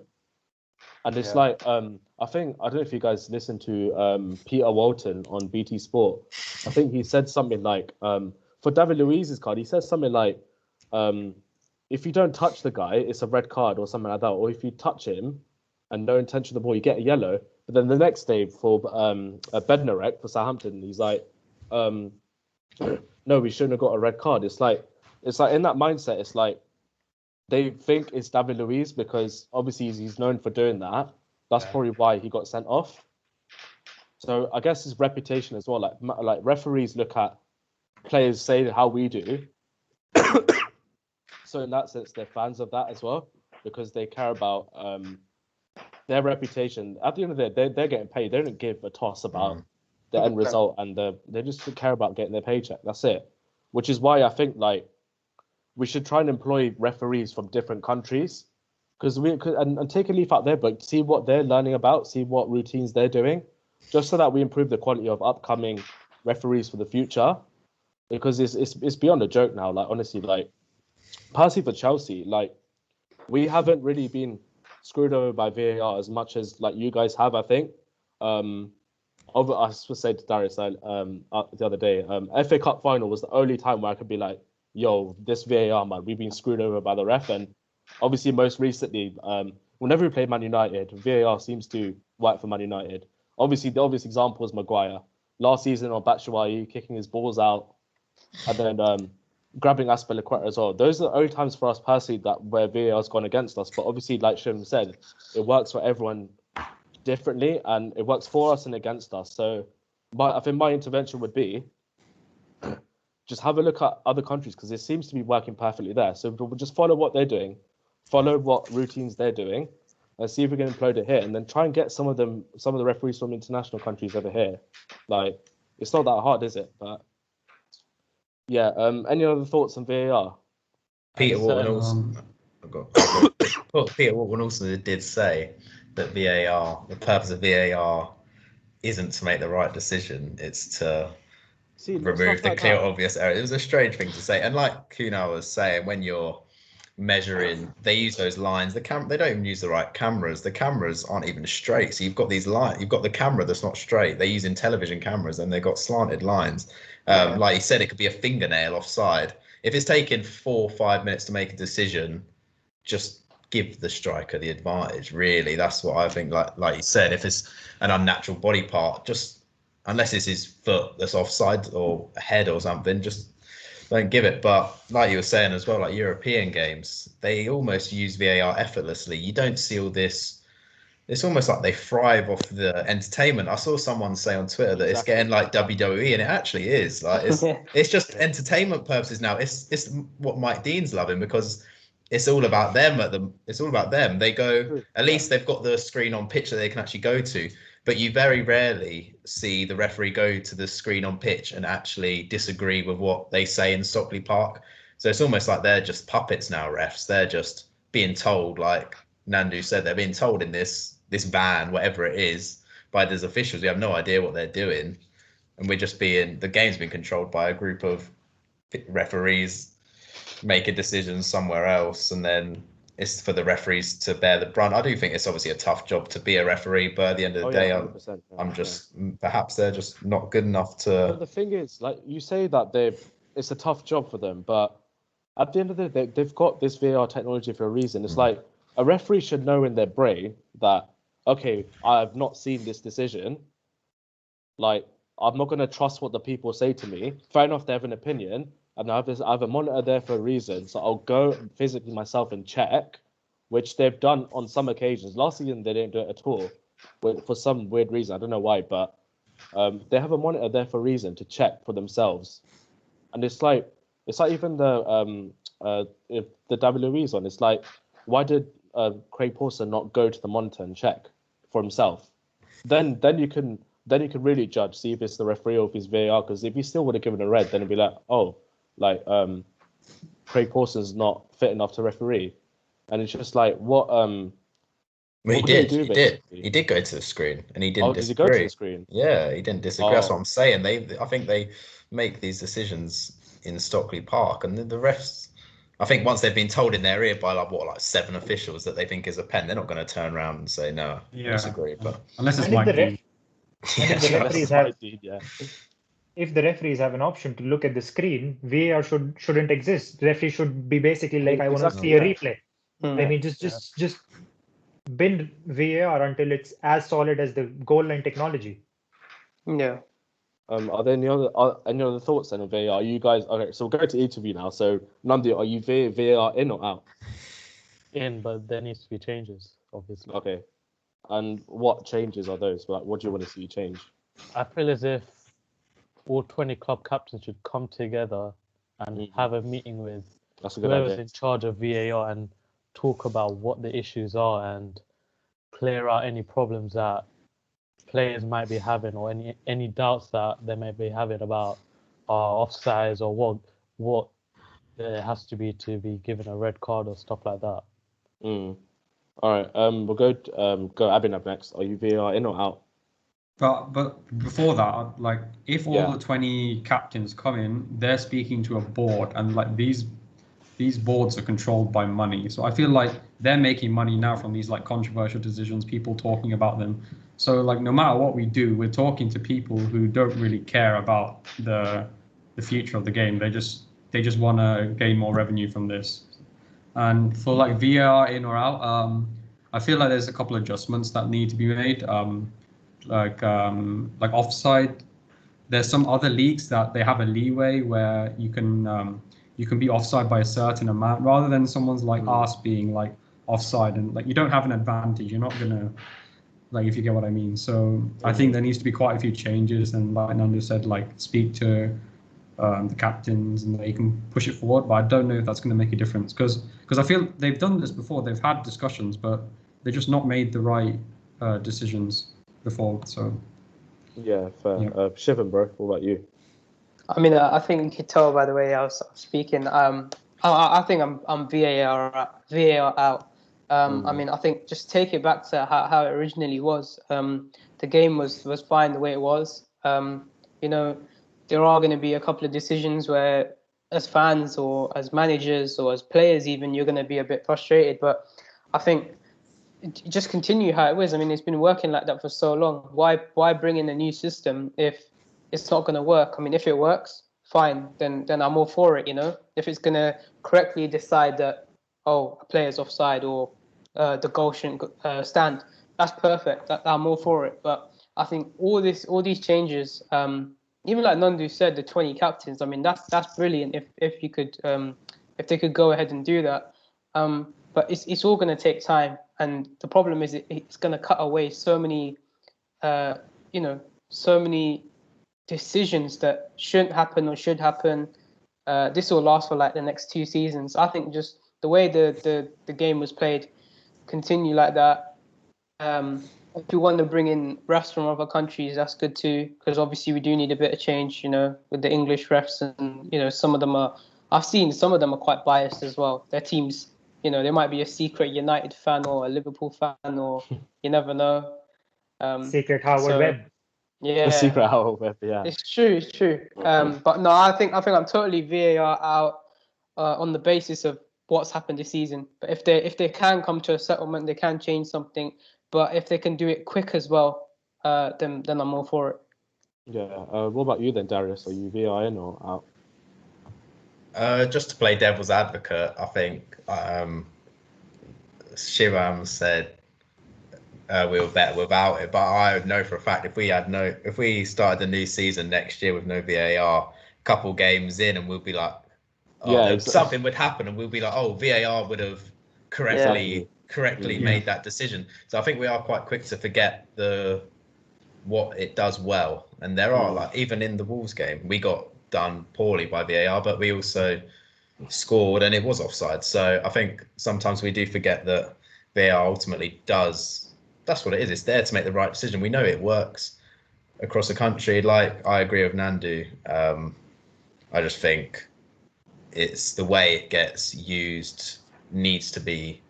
And it's I don't know if you guys listen to Peter Walton on BT Sport. I think he said something for David Luiz's card, he says something if you don't touch the guy, it's a red card or something like that. Or if you touch him and no intention of the ball, you get a yellow. But then the next day for Bednarek for Southampton, he's like, no, we shouldn't have got a red card. It's like in that mindset, it's like they think it's David Luiz because obviously he's known for doing that. That's probably why he got sent off. So I guess his reputation as well. Like referees look at players say how we do. So in that sense, they're fans of that as well because they care about their reputation. At the end of the day, they're getting paid. They don't give a toss about the end result, and they just care about getting their paycheck. That's it. Which is why I think we should try and employ referees from different countries because and take a leaf out their book, see what they're learning about, see what routines they're doing, just so that we improve the quality of upcoming referees for the future. Because it's beyond a joke now. Honestly, personally for Chelsea, we haven't really been screwed over by VAR as much as like you guys have, I think. I was saying to Darius the other day, FA Cup final was the only time where I could be like, yo, this VAR, man, we've been screwed over by the ref. And obviously, most recently, whenever we play Man United, VAR seems to work for Man United. Obviously, the obvious example is Maguire. Last season on Batshuayi, kicking his balls out, and then grabbing Aspilicueta as well. Those are the only times for us personally where VAR has gone against us. But obviously, like Shim said, it works for everyone differently, and it works for us and against us. So I think my intervention would be just have a look at other countries, because it seems to be working perfectly there. So we'll just follow what they're doing, follow what routines they're doing, and see if we can implode it here, and then try and get some of the referees from international countries over here. Like, it's not that hard, is it? But yeah, any other thoughts on VAR? Peter Walton also did say that VAR, the purpose of VAR isn't to make the right decision, it's to remove the clear, obvious error. It was a strange thing to say. And like Kuna was saying, when you're measuring, they use those lines. They don't even use the right cameras. The cameras aren't even straight. So you've got these lines. You've got the camera that's not straight. They're using television cameras, and they've got slanted lines. Like you said, it could be a fingernail offside. If it's taking 4 or 5 minutes to make a decision, just give the striker the advantage. Really, that's what I think. Like you said, if it's an unnatural body part, just unless it's his foot that's offside or head or something, just don't give it. But like you were saying as well, like European games, they almost use VAR effortlessly. You don't see all this. It's almost like they thrive off the entertainment. I saw someone say on Twitter that it's getting like WWE, and it actually is. Like it's just entertainment purposes now. It's what Mike Dean's loving, because it's all about them. It's all about them. They go, at least they've got the screen on pitch that they can actually go to. But you very rarely see the referee go to the screen on pitch and actually disagree with what they say in Stockley Park. So it's almost like they're just puppets now, refs. They're just being told, like Nandu said, they're being told in this van, whatever it is, by these officials. We have no idea what they're doing. And the game's been controlled by a group of referees making decisions somewhere else, and then it's for the referees to bear the brunt. I do think it's obviously a tough job to be a referee, but at the end of the day, perhaps they're just not good enough to. But the thing is, like you say that it's a tough job for them, but at the end of the day, they've got this VAR technology for a reason. It's like a referee should know in their brain that, okay, I've not seen this decision. Like, I'm not going to trust what the people say to me. Fair enough, they have an opinion. And I have a monitor there for a reason. So I'll go physically myself and check, which they've done on some occasions. Last season, they didn't do it at all for some weird reason. I don't know why, but they have a monitor there for a reason to check for themselves. And it's like even if the WWE's on, it's like, why did Craig Pawson not go to the monitor and check for himself? Then you can really judge, see if it's the referee or if it's VAR. Because if he still would have given a red, then it'd be like, oh, like Craig Pawson's not fit enough to referee. And it's just like, what? He did go to the screen, and he didn't disagree. Did he go to the screen? Yeah, he didn't disagree. That's what I'm saying. I think they make these decisions in Stockley Park, and the refs, I think once they've been told in their ear by like 7 officials that they think is a pen, they're not going to turn around and say no. I disagree. But unless it's Mike Dean. If the referees have an option to look at the screen, VAR shouldn't exist. The referee should be basically like, I want to see a replay. I mean, just bend VAR until it's as solid as the goal line technology. Yeah. Are there any other thoughts then on VAR? Are you guys okay? So we'll go to each of you now. So Nandi, are you VAR in or out? In, but there needs to be changes, obviously. Okay. And what changes are those? Like, what do you want to see change? I feel as if all 20 club captains should come together and have a meeting with whoever's in charge of VAR and talk about what the issues are and clear out any problems that players might be having, or any doubts that they may be having about offsides or what there has to be given a red card or stuff like that. All right. We'll go Abhinav next. Are you VAR in or out? But before that, like, if all the 20 captains come in, they're speaking to a board, and like these boards are controlled by money. So I feel like they're making money now from these like controversial decisions, people talking about them. So like no matter what we do, we're talking to people who don't really care about the future of the game. They just want to gain more revenue from this. And for like VAR in or out, I feel like there's a couple of adjustments that need to be made. Like offside. There's some other leagues that they have a leeway where you can be offside by a certain amount, rather than someone's like us being like offside, and like you don't have an advantage. You're not gonna, like, if you get what I mean. So I think there needs to be quite a few changes, and like Nandu said, like speak to the captains and they can push it forward. But I don't know if that's going to make a difference because I feel they've done this before. They've had discussions, but they've just not made the right decisions before. So yeah, fair. Yeah. Shivam, bro, what about you? I mean, I think you could tell by the way I was speaking. I think I'm VAR out. I mean, I think just take it back to how it originally was. The game was fine the way it was. You know, there are going to be a couple of decisions where, as fans or as managers or as players, even you're going to be a bit frustrated. But I think just continue how it was. I mean, it's been working like that for so long. Why bring in a new system if it's not going to work? I mean, if it works, fine. Then I'm all for it. You know, if it's going to correctly decide that a player's offside or the goal shouldn't stand, that's perfect. I'm all for it. But I think all these changes, even like Nandu said, the 20 captains. I mean, that's brilliant. If you could, if they could go ahead and do that. But it's all going to take time, and the problem is it's going to cut away so many, so many decisions that shouldn't happen or should happen. This will last for like the next 2 seasons. I think just the way the game was played, continue like that. If you want to bring in refs from other countries, that's good too, because obviously we do need a bit of change, with the English refs, and some of them I've seen some of them are quite biased as well. Their teams, they might be a secret United fan or a Liverpool fan, or you never know. Secret Howard Webb. Yeah, The secret Howard Webb, yeah. It's true. But no, I think I'm totally VAR out on the basis of what's happened this season. But if they can come to a settlement, they can change something. But if they can do it quick as well, then I'm all for it. Yeah. What about you then, Darius? Are you VAR in or out? Just to play devil's advocate, I think Shivam said we were better without it, but I know for a fact if we started the new season next year with no VAR, a couple games in, and we'll be like, something would happen, and we'll be like, VAR would have correctly made that decision. So I think we are quite quick to forget what it does well, and there are like, even in the Wolves game, we got done poorly by VAR, but we also scored and it was offside. So I think sometimes we do forget that VAR ultimately that's what it is. It's there to make the right decision. We know it works across the country. Like, I agree with Nandu. I just think it's the way it gets used needs to be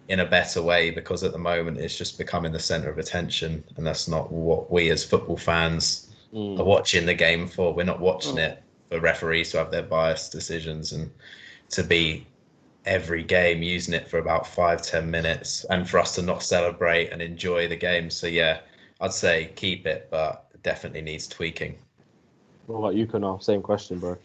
in a better way, because at the moment it's just becoming the centre of attention, and that's not what we as football fans are watching the game for. We're not watching it for referees to have their biased decisions and to be every game using it for about 5-10 minutes, and for us to not celebrate and enjoy the game. So yeah, I'd say keep it, but definitely needs tweaking. What about you, Kunal? Same question, bro.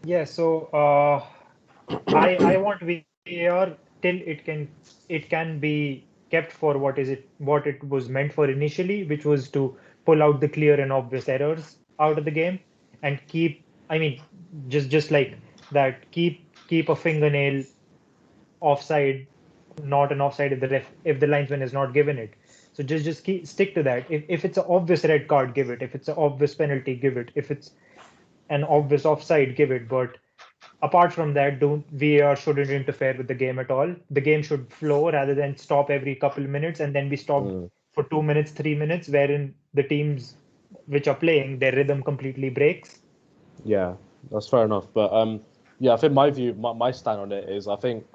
Yeah, so I want VAR till it can be kept for what it was meant for initially, which was to pull out the clear and obvious errors out of the game, and just like that, keep a fingernail offside, not an offside if the linesman has not given it. So just stick to that. If it's an obvious red card, give it. If it's an obvious penalty, give it. If it's an obvious offside, give it. But apart from that, VAR shouldn't interfere with the game at all. The game should flow rather than stop every couple of minutes and then be stopped for 2 minutes, 3 minutes, wherein the teams which are playing, their rhythm completely breaks. Yeah, that's fair enough. But I think my stand on it is, I think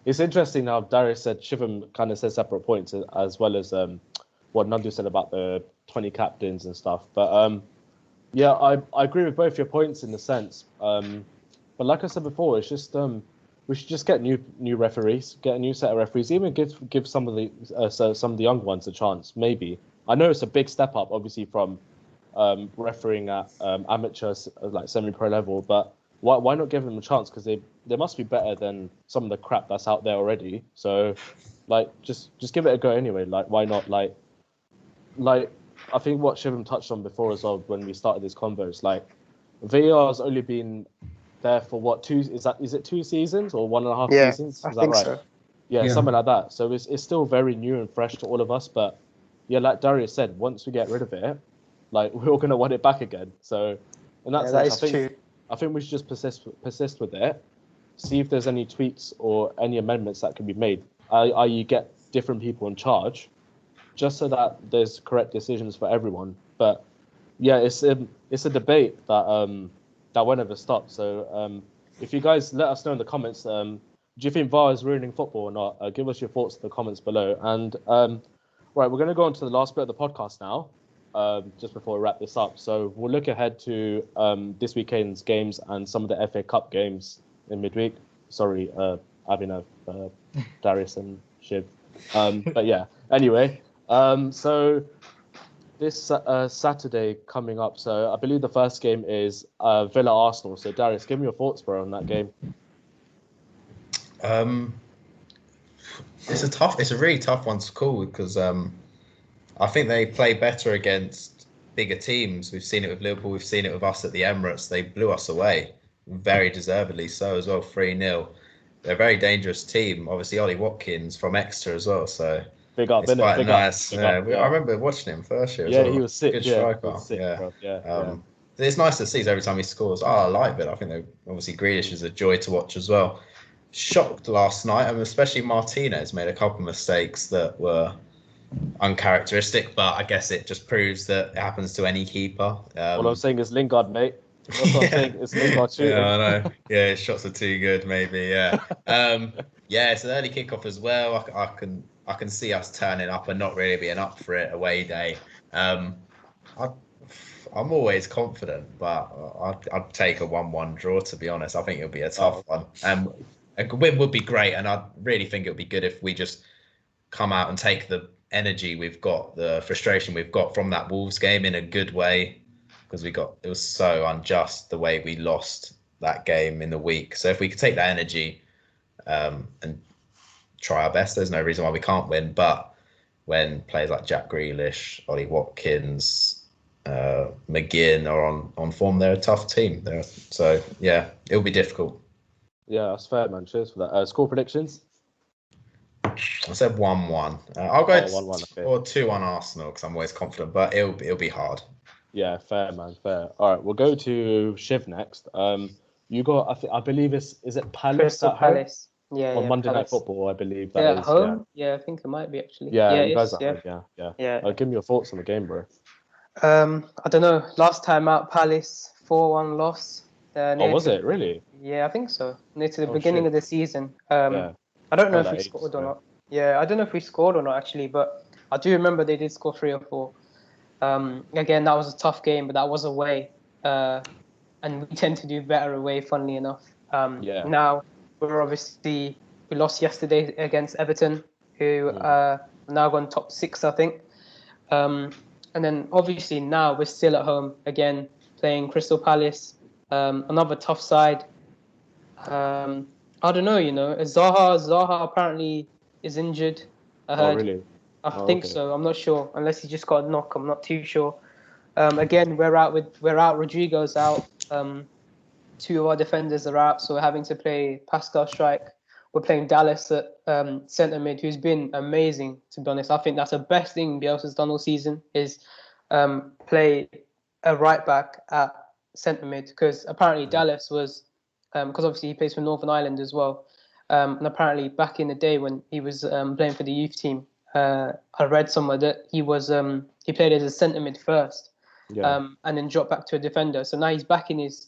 it's interesting how Darius said, Shivam kind of said separate points, as well as what Nandu said about the 20 captains and stuff. But I agree with both your points in the sense. But like I said before, it's just we should just get new referees, get a new set of referees, even give some of the young ones a chance. Maybe I know it's a big step up, obviously from refereeing at amateur like semi-pro level, but why not give them a chance? Because they must be better than some of the crap that's out there already. So like just give it a go anyway. Like why not? Like I think what Shivam touched on before as well when we started this convo is like VAR has only been there for what is it 2 seasons or 1.5 seasons? Is I that think right? so. Yeah, something like that. So it's still very new and fresh to all of us. But yeah, like Darius said, once we get rid of it, like we're all gonna want it back again. So in that sense, I think we should just persist with it. See if there's any tweaks or any amendments that can be made. I.e., get different people in charge, just so that there's correct decisions for everyone. But yeah, it's a debate that won't ever stop. So if you guys let us know in the comments, do you think VAR is ruining football or not? Give us your thoughts in the comments below. And right, we're going to go on to the last bit of the podcast now, just before we wrap this up. So we'll look ahead to this weekend's games and some of the FA Cup games in midweek. Sorry, Abhinav, Darius and Shiv. But yeah, anyway, so this Saturday coming up. So I believe the first game is Villa Arsenal. So Darius, give me your thoughts, bro, on that game. It's a really tough one to call because I think they play better against bigger teams. We've seen it with Liverpool. We've seen it with us at the Emirates. They blew us away, very deservedly so as well, 3-0. They're a very dangerous team. Obviously, Ollie Watkins from Exeter as well. So big up, it's quite big nice. up, I remember watching him first year. Yeah, as well. he was sick. Good striker. It's nice to see every time he scores. I like it. I think obviously Grealish is a joy to watch as well. Shocked last night, and especially Martinez made a couple of mistakes that were uncharacteristic, but I guess it just proves that it happens to any keeper. All I'm saying is Lingard, mate. That's what I'm saying. It's Lingard shooting. Yeah, I know. Yeah, his shots are too good, maybe. Yeah. Yeah, it's an early kickoff as well. I can see us turning up and not really being up for it away day. I'm always confident, but I'd take a 1-1 draw, to be honest. I think it'll be a tough one. A win would be great, and I really think it would be good if we just come out and take the energy we've got, the frustration we've got from that Wolves game in a good way, because it was so unjust the way we lost that game in the week. So if we could take that energy and try our best, there's no reason why we can't win. But when players like Jack Grealish, Ollie Watkins, McGinn are on form, they're a tough team. So yeah, it'll be difficult. Yeah, that's fair, man. Cheers for that. Score predictions? I said 1-1. I'll go 1-1, okay. Or 2-1 Arsenal because I'm always confident, but it'll be hard. Yeah, fair, man, fair. All right, we'll go to Shiv next. You got, I believe is it Palace? Crystal Palace. On Monday Night Football, I believe that is. At home? Yeah, I think it might be actually. Yeah, you guys are home. Yeah. Give me your thoughts on the game, bro. I don't know. Last time out, Palace 4-1 loss. Was it really? Yeah, I think so. Near to the beginning of the season. I don't know if we scored or not. Yeah, I don't know if we scored or not actually, but I do remember they did score 3 or 4. Again, that was a tough game, but that was away, and we tend to do better away. Funnily enough. Now we lost yesterday against Everton, who are now gone top 6, I think. And then obviously now we're still at home again playing Crystal Palace. Another tough side. I don't know, Zaha apparently is injured. I heard. Oh, really? I think so. I'm not sure. Unless he just got a knock, I'm not too sure. Again, we're out. Rodrigo's out. 2 of our defenders are out, so we're having to play Pascal Strike. We're playing Dallas at centre mid, who's been amazing, to be honest. I think that's the best thing Bielsa's done all season is play a right back at centre mid, because apparently Dallas was, because obviously he plays for Northern Ireland as well, and apparently back in the day when he was playing for the youth team, I read somewhere that he played as a centre mid first, and then dropped back to a defender. So now he's back in his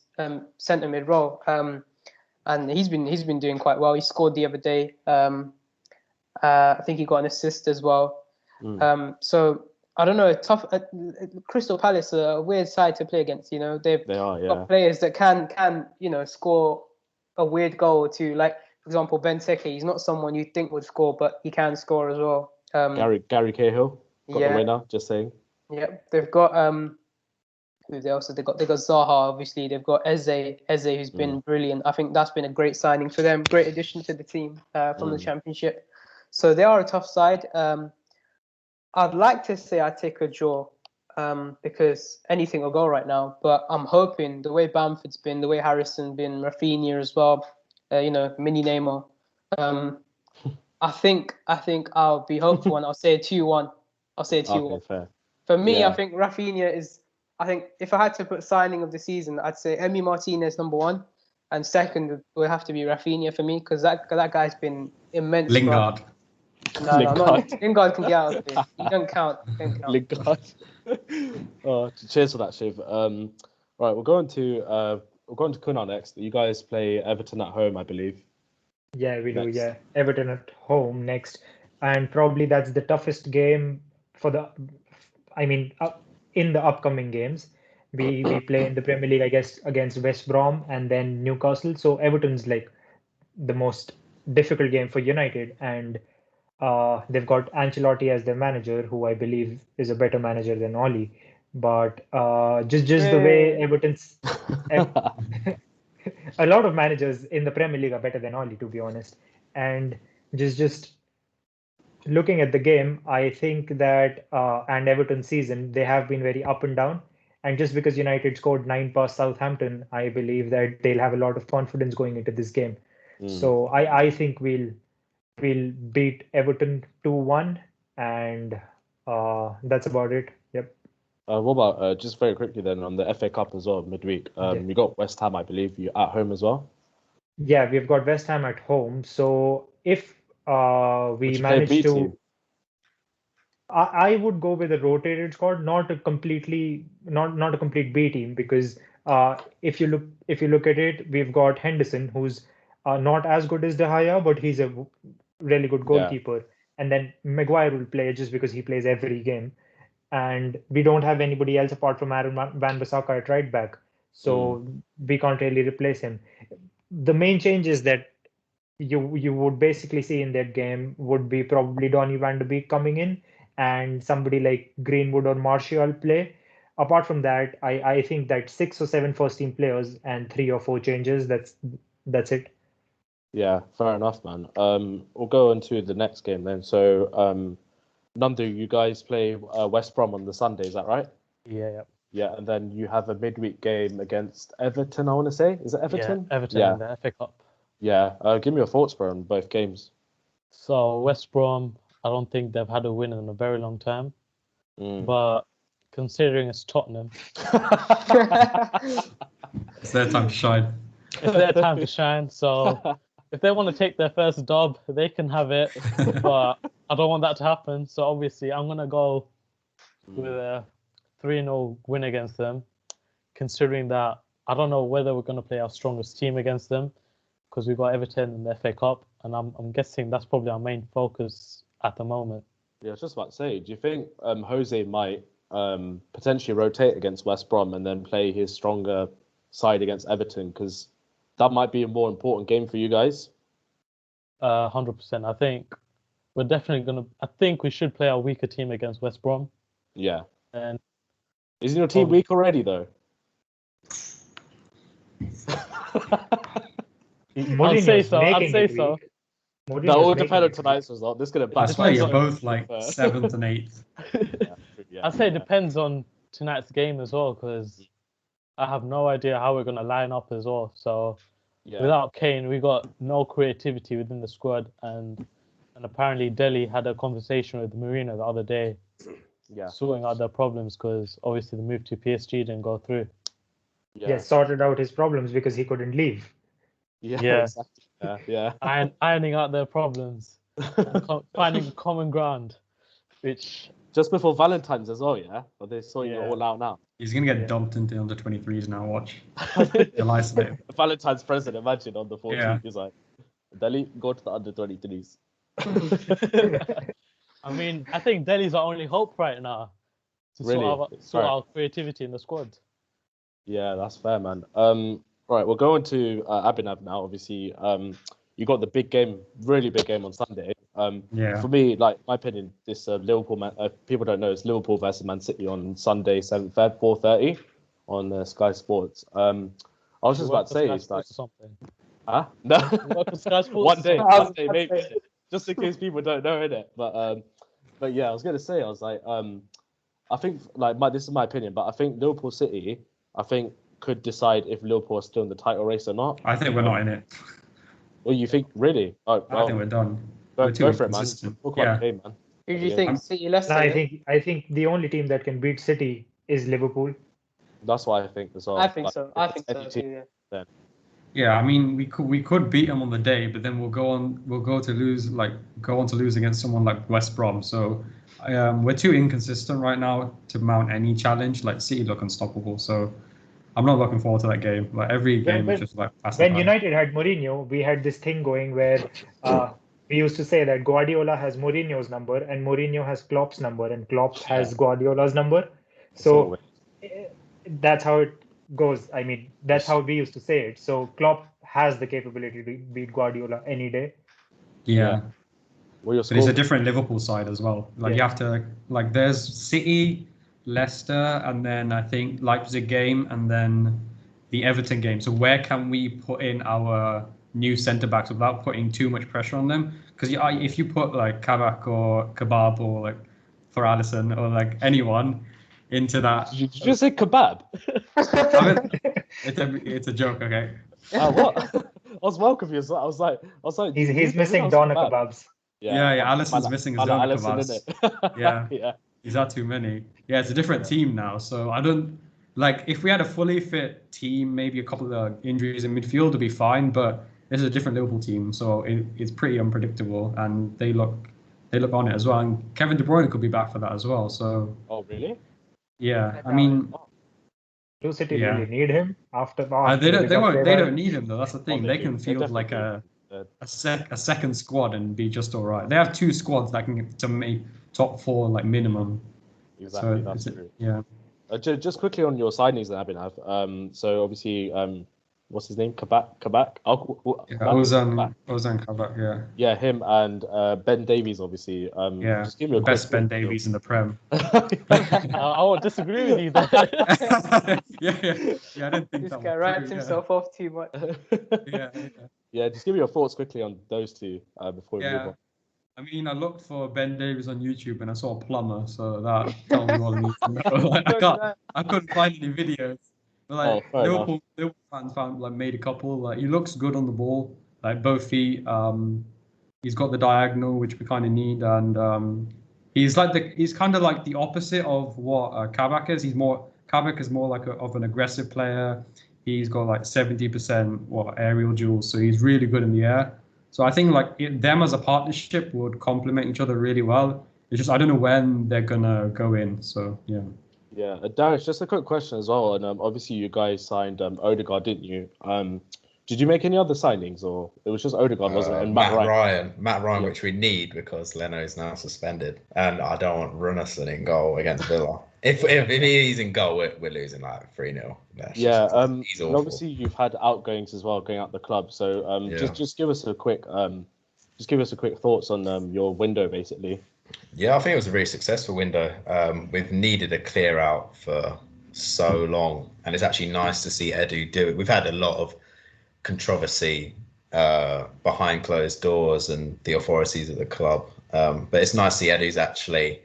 centre mid role, and he's been doing quite well. He scored the other day. I think he got an assist as well. So I don't know. Tough. Crystal Palace are a weird side to play against. They've got players that can score a weird goal or two. Like example, Benteke, he's not someone you think would score, but he can score as well. Gary Cahill got the winner. Just saying. Yeah, they've got who else have they got? They got Zaha, obviously. They've got Eze, who's been brilliant. I think that's been a great signing for them. Great addition to the team from the Championship. So they are a tough side. I'd like to say I'd take a draw because anything will go right now. But I'm hoping the way Bamford's been, the way Harrison's been, Rafinha as well, mini Neymar. I think I'll be hopeful and I'll say a 2-1. I'll say a 2-1. Okay, fair. For me, I think Rafinha is. I think if I had to put signing of the season, I'd say Emi Martinez number 1, and second would have to be Rafinha for me because that guy's been immense. Lingard. No, not Lingard can get out of this. He don't count. Lingard. Cheers for that, Shiv. Right, we'll go on to Kunal next. You guys play Everton at home, I believe. Yeah, we do. Yeah, Everton at home next, and probably that's the toughest game for the. I mean, in the upcoming games, we play in the Premier League, I guess, against West Brom and then Newcastle. So Everton's like the most difficult game for United, and they've got Ancelotti as their manager, who I believe is a better manager than Oli. But just the way Everton's. A lot of managers in the Premier League are better than Oli, to be honest. And just looking at the game, I think that and Everton's season, they have been very up and down. And just because United scored 9 past Southampton, I believe that they'll have a lot of confidence going into this game. So I think we'll beat Everton 2-1, and that's about it. Yep. What about just very quickly then on the FA Cup as well, midweek? You got West Ham, I believe, you at home as well. Yeah, we've got West Ham at home. So if we manage to, I would go with a rotated squad, not a complete B team, because if you look at it, we've got Henderson, who's not as good as De Gea, but he's a really good goalkeeper, and then Maguire will play just because he plays every game. And we don't have anybody else apart from Aaron Wan-Bissaka at right back, so we can't really replace him. The main change is that you would basically see in that game would be probably Donny van de Beek coming in and somebody like Greenwood or Martial play. Apart from that, I think that 6 or 7 first team players and 3 or 4 changes. That's it. Yeah, fair enough, man. We'll go on to the next game then. So Nandu, you guys play West Brom on the Sunday, is that right? Yeah. Yeah, and then you have a midweek game against Everton, I want to say. Is it Everton? Yeah, Everton in the FA Cup. Yeah, give me your thoughts, bro, on both games. So West Brom, I don't think they've had a win in a very long time. But considering it's Tottenham, it's their time to shine. It's their time to shine. So if they want to take their first dub, they can have it. But I don't want that to happen. So obviously, I'm going to go with a 3-0 win against them, considering that I don't know whether we're going to play our strongest team against them because we've got Everton in the FA Cup, and I'm guessing that's probably our main focus at the moment. Yeah, I was just about to say, do you think Jose might potentially rotate against West Brom and then play his stronger side against Everton? Because that might be a more important game for you guys. 100%. I think we're definitely going to... I think we should play our weaker team against West Brom. Yeah. And isn't your team weak already, though? I'd say so. That all depends on tonight's result. This is going to That's why you're both like 7th and 8th. I'd say it depends on tonight's game as well, because I have no idea how we're going to line up as well. So without Kane, we got no creativity within the squad. And apparently Delhi had a conversation with Mourinho the other day, sorting out their problems, because obviously the move to PSG didn't go through. Yeah, sorted out his problems because he couldn't leave. Yeah. Exactly. Yeah. Ironing out their problems, finding common ground, which just before Valentine's as well, yeah. But they're sorting it all out now. He's gonna get dumped into under 23s now. Watch. You'll isolate. Valentine's present. Imagine on the 14th, he's like, Delhi, go to the under 23s. I mean, I think Delhi's our only hope right now to sort out creativity in the squad. Yeah, that's fair, man. Right, we'll go on to Abhinav now. Obviously, you got the big game, really big game on Sunday. Yeah. For me, like my opinion, this Liverpool man. People don't know it's Liverpool versus Man City on Sunday, 7th Feb, 4:30 on Sky Sports. I was just about to say, it's like, something. huh? No, Sky Sports one day, I was maybe, about to say. just in case people don't know it. But yeah, I was gonna say, I was like, I think like this is my opinion, but I think Liverpool City, could decide if Liverpool are still in the title race or not. I think we're not in it. Well, you think really? Oh, I think we're done. go, We're too go for it, man. inconsistent. Talk about the game, man. Who do you Yeah. think? City, Leicester? No, yeah? I think the only team that can beat City is Liverpool. That's what I think as well. I think Like, so. I think any so team- too. Yeah. Yeah, I mean, we could beat them on the day, but then we'll go on to lose against someone like West Brom. So we're too inconsistent right now to mount any challenge. Like City look unstoppable, so I'm not looking forward to that game. Like every game is just like passing When by. United had Mourinho, we had this thing going where we used to say that Guardiola has Mourinho's number and Mourinho has Klopp's number and Klopp has Guardiola's number. So that's how it goes. I mean, that's how we used to say it. So Klopp has the capability to beat Guardiola any day. Yeah. Well, your But it's score- a different Liverpool side as well. Like you have to there's City, Leicester, and then I think Leipzig game, and then the Everton game. So where can we put in our new centre backs without putting too much pressure on them? Because if you put like Kabak or Kebab or like for Alisson or like anyone into that, Did you just say kebab? I mean, it's a joke, okay? What? I was well confused. I was like, He's missing doner kebabs. Yeah, Alisson's missing his doner kebabs. Yeah, Yeah. He's had too many. Yeah, it's a different team now. So I don't like if we had a fully fit team, maybe a couple of injuries in midfield would be fine. But this is a different Liverpool team, so it's pretty unpredictable, and they look on it as well. And Kevin De Bruyne could be back for that as well. So Oh, really? yeah, I mean, Do City Yeah. really need him after they the results they've they had? don't need him though. That's the thing. Oh, They they can do. They field like definitely a second squad and be just all right. They have two squads that can get to make top four like minimum. Exactly. So That's true. yeah. Just quickly on your signings that Abhinav. So obviously, what's his name? Kabak. Ozan Kabak, yeah. Yeah, him and Ben Davies, obviously. Yeah, Just give me a the best quick Ben Davies in the Prem. I won't disagree with you there. yeah, I didn't think This that guy was writes true, himself off too much. Yeah. Yeah, just give me your thoughts quickly on those two before we move Yeah. on. I mean, I looked for Ben Davies on YouTube and I saw a plumber, so that tells me all I need to know. Like, I couldn't find any videos. But, like fair enough. Liverpool fans made a couple. Like he looks good on the ball, like both feet. He's got the diagonal, which we kind of need, and he's kind of like the opposite of what Kabak is. Kabak is more like of an aggressive player. He's got like 70% aerial duels, so he's really good in the air. So I think them as a partnership would complement each other really well. It's just I don't know when they're gonna go in. So yeah. Yeah, Darius, just a quick question as well. And obviously, you guys signed Odegaard, didn't you? Did you make any other signings, or it was just Odegaard, wasn't it? And Matt Ryan. Matt Ryan, which we need because Leno is now suspended, and I don't want Runnison in goal against Villa. If he's in goal, we're losing like 3-0. Yeah, he's and awful. obviously you've had outgoings as well going out the club. So just give us a quick thoughts on your window, basically. Yeah, I think it was a very successful window. We've needed a clear out for so long, and it's actually nice to see Edu do it. We've had a lot of controversy behind closed doors and the authorities of the club, but it's nice to see Edu's actually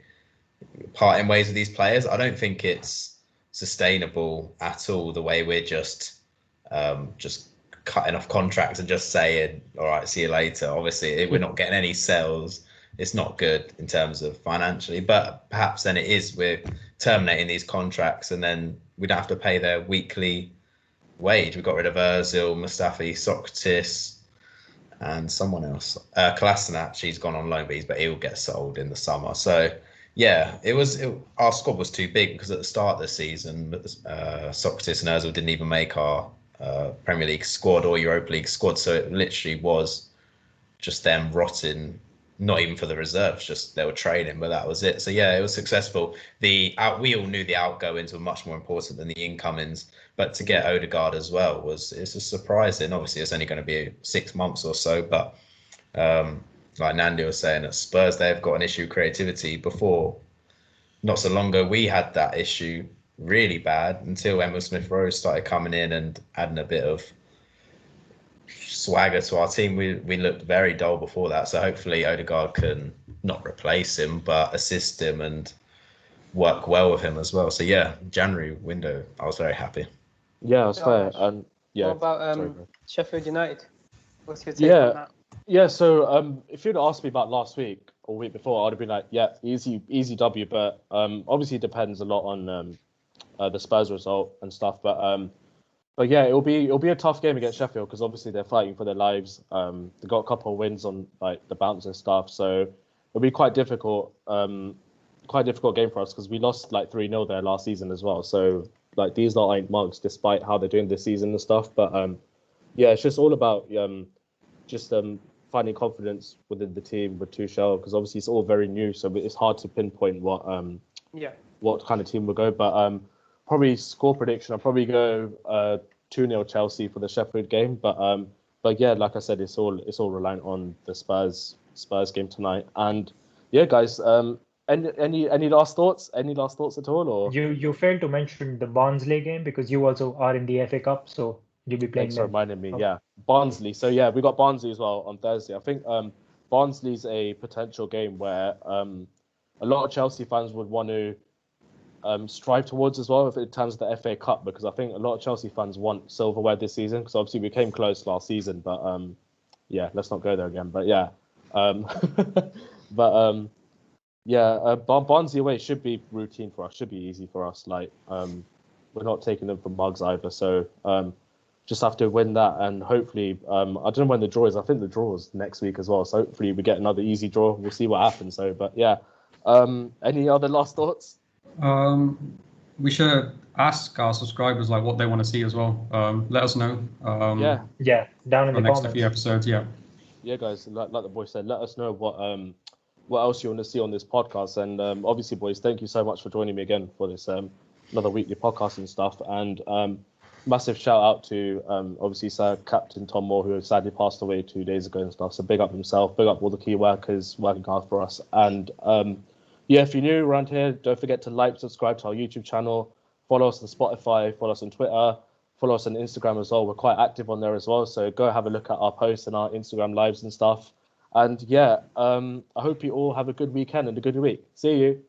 parting ways with these players. I don't think it's sustainable at all the way we're just cutting off contracts and just saying, all right, see you later. Obviously, we're not getting any sales. It's not good in terms of financially, but perhaps then it is. We're terminating these contracts and then we don't have to pay their weekly wage. We got rid of Ozil, Mustafi, Socrates, and someone else. Kolasinac, she's gone on loan, but he'll get sold in the summer. So yeah, our squad was too big because at the start of the season, Socrates and Ozil didn't even make our Premier League squad or Europa League squad. So it literally was just them rotting not even for the reserves, just they were training, but that was it. So yeah, it was successful. We all knew the outgoings were much more important than the incomings, but to get Odegaard as well it's a surprising. Obviously, it's only going to be 6 months or so, but like Nandi was saying, at Spurs they've got an issue with creativity. Before, not so long ago, we had that issue really bad until Emil Smith-Rowe started coming in and adding a bit of swagger to our team. We looked very dull before that, so hopefully Odegaard can not replace him but assist him and work well with him as well. So yeah, January window, I was very happy. Yeah, that's fair. And yeah, What about sorry, Sheffield United? What's your take on that? Yeah, so if you'd asked me about last week or week before, I'd have been like, yeah, easy W. But obviously it depends a lot on the Spurs result and stuff. But yeah, it'll be a tough game against Sheffield because obviously they're fighting for their lives. They got a couple of wins on like the bounce and stuff, so it'll be quite difficult. Quite a difficult game for us because we lost like 3-0 there last season as well. So like these lot ain't mugs despite how they're doing this season and stuff. But yeah, it's just all about finding confidence within the team with Tuchel because obviously it's all very new, so it's hard to pinpoint what kind of team will go. But probably score prediction, I'll probably go 2-0 Chelsea for the Sheffield game. But yeah, like I said, it's all reliant on the Spurs game tonight. And yeah, guys, any last thoughts? Any last thoughts at all? Or You failed to mention the Barnsley game because you also are in the FA Cup, so you'll be playing thanks for them. reminding me. Yeah, Barnsley. So yeah, we got Barnsley as well on Thursday. I think Barnsley's a potential game where a lot of Chelsea fans would want to strive towards as well if in terms of the FA Cup, because I think a lot of Chelsea fans want silverware this season because obviously we came close last season, but yeah, let's not go there again. But yeah, Barnsley away should be routine for us, should be easy for us. Like we're not taking them for mugs either, so just have to win that and hopefully I don't know when the draw is. I think the draw is next week as well, so hopefully we get another easy draw. We'll see what happens. So, but yeah, any other last thoughts? We should ask our subscribers like what they want to see as well. Let us know. Yeah, down in for the next comments. few episodes. Yeah. Yeah, guys, like the boy said, let us know what else you want to see on this podcast. And obviously, boys, thank you so much for joining me again for this another weekly podcast and stuff. And massive shout out to obviously Sir Captain Tom Moore, who sadly passed away 2 days ago and stuff. So big up himself, big up all the key workers working hard for us. And yeah, if you're new around here, don't forget to like, subscribe to our YouTube channel, follow us on Spotify, follow us on Twitter, follow us on Instagram as well. We're quite active on there as well. So go have a look at our posts and our Instagram lives and stuff. And yeah, I hope you all have a good weekend and a good week. See you.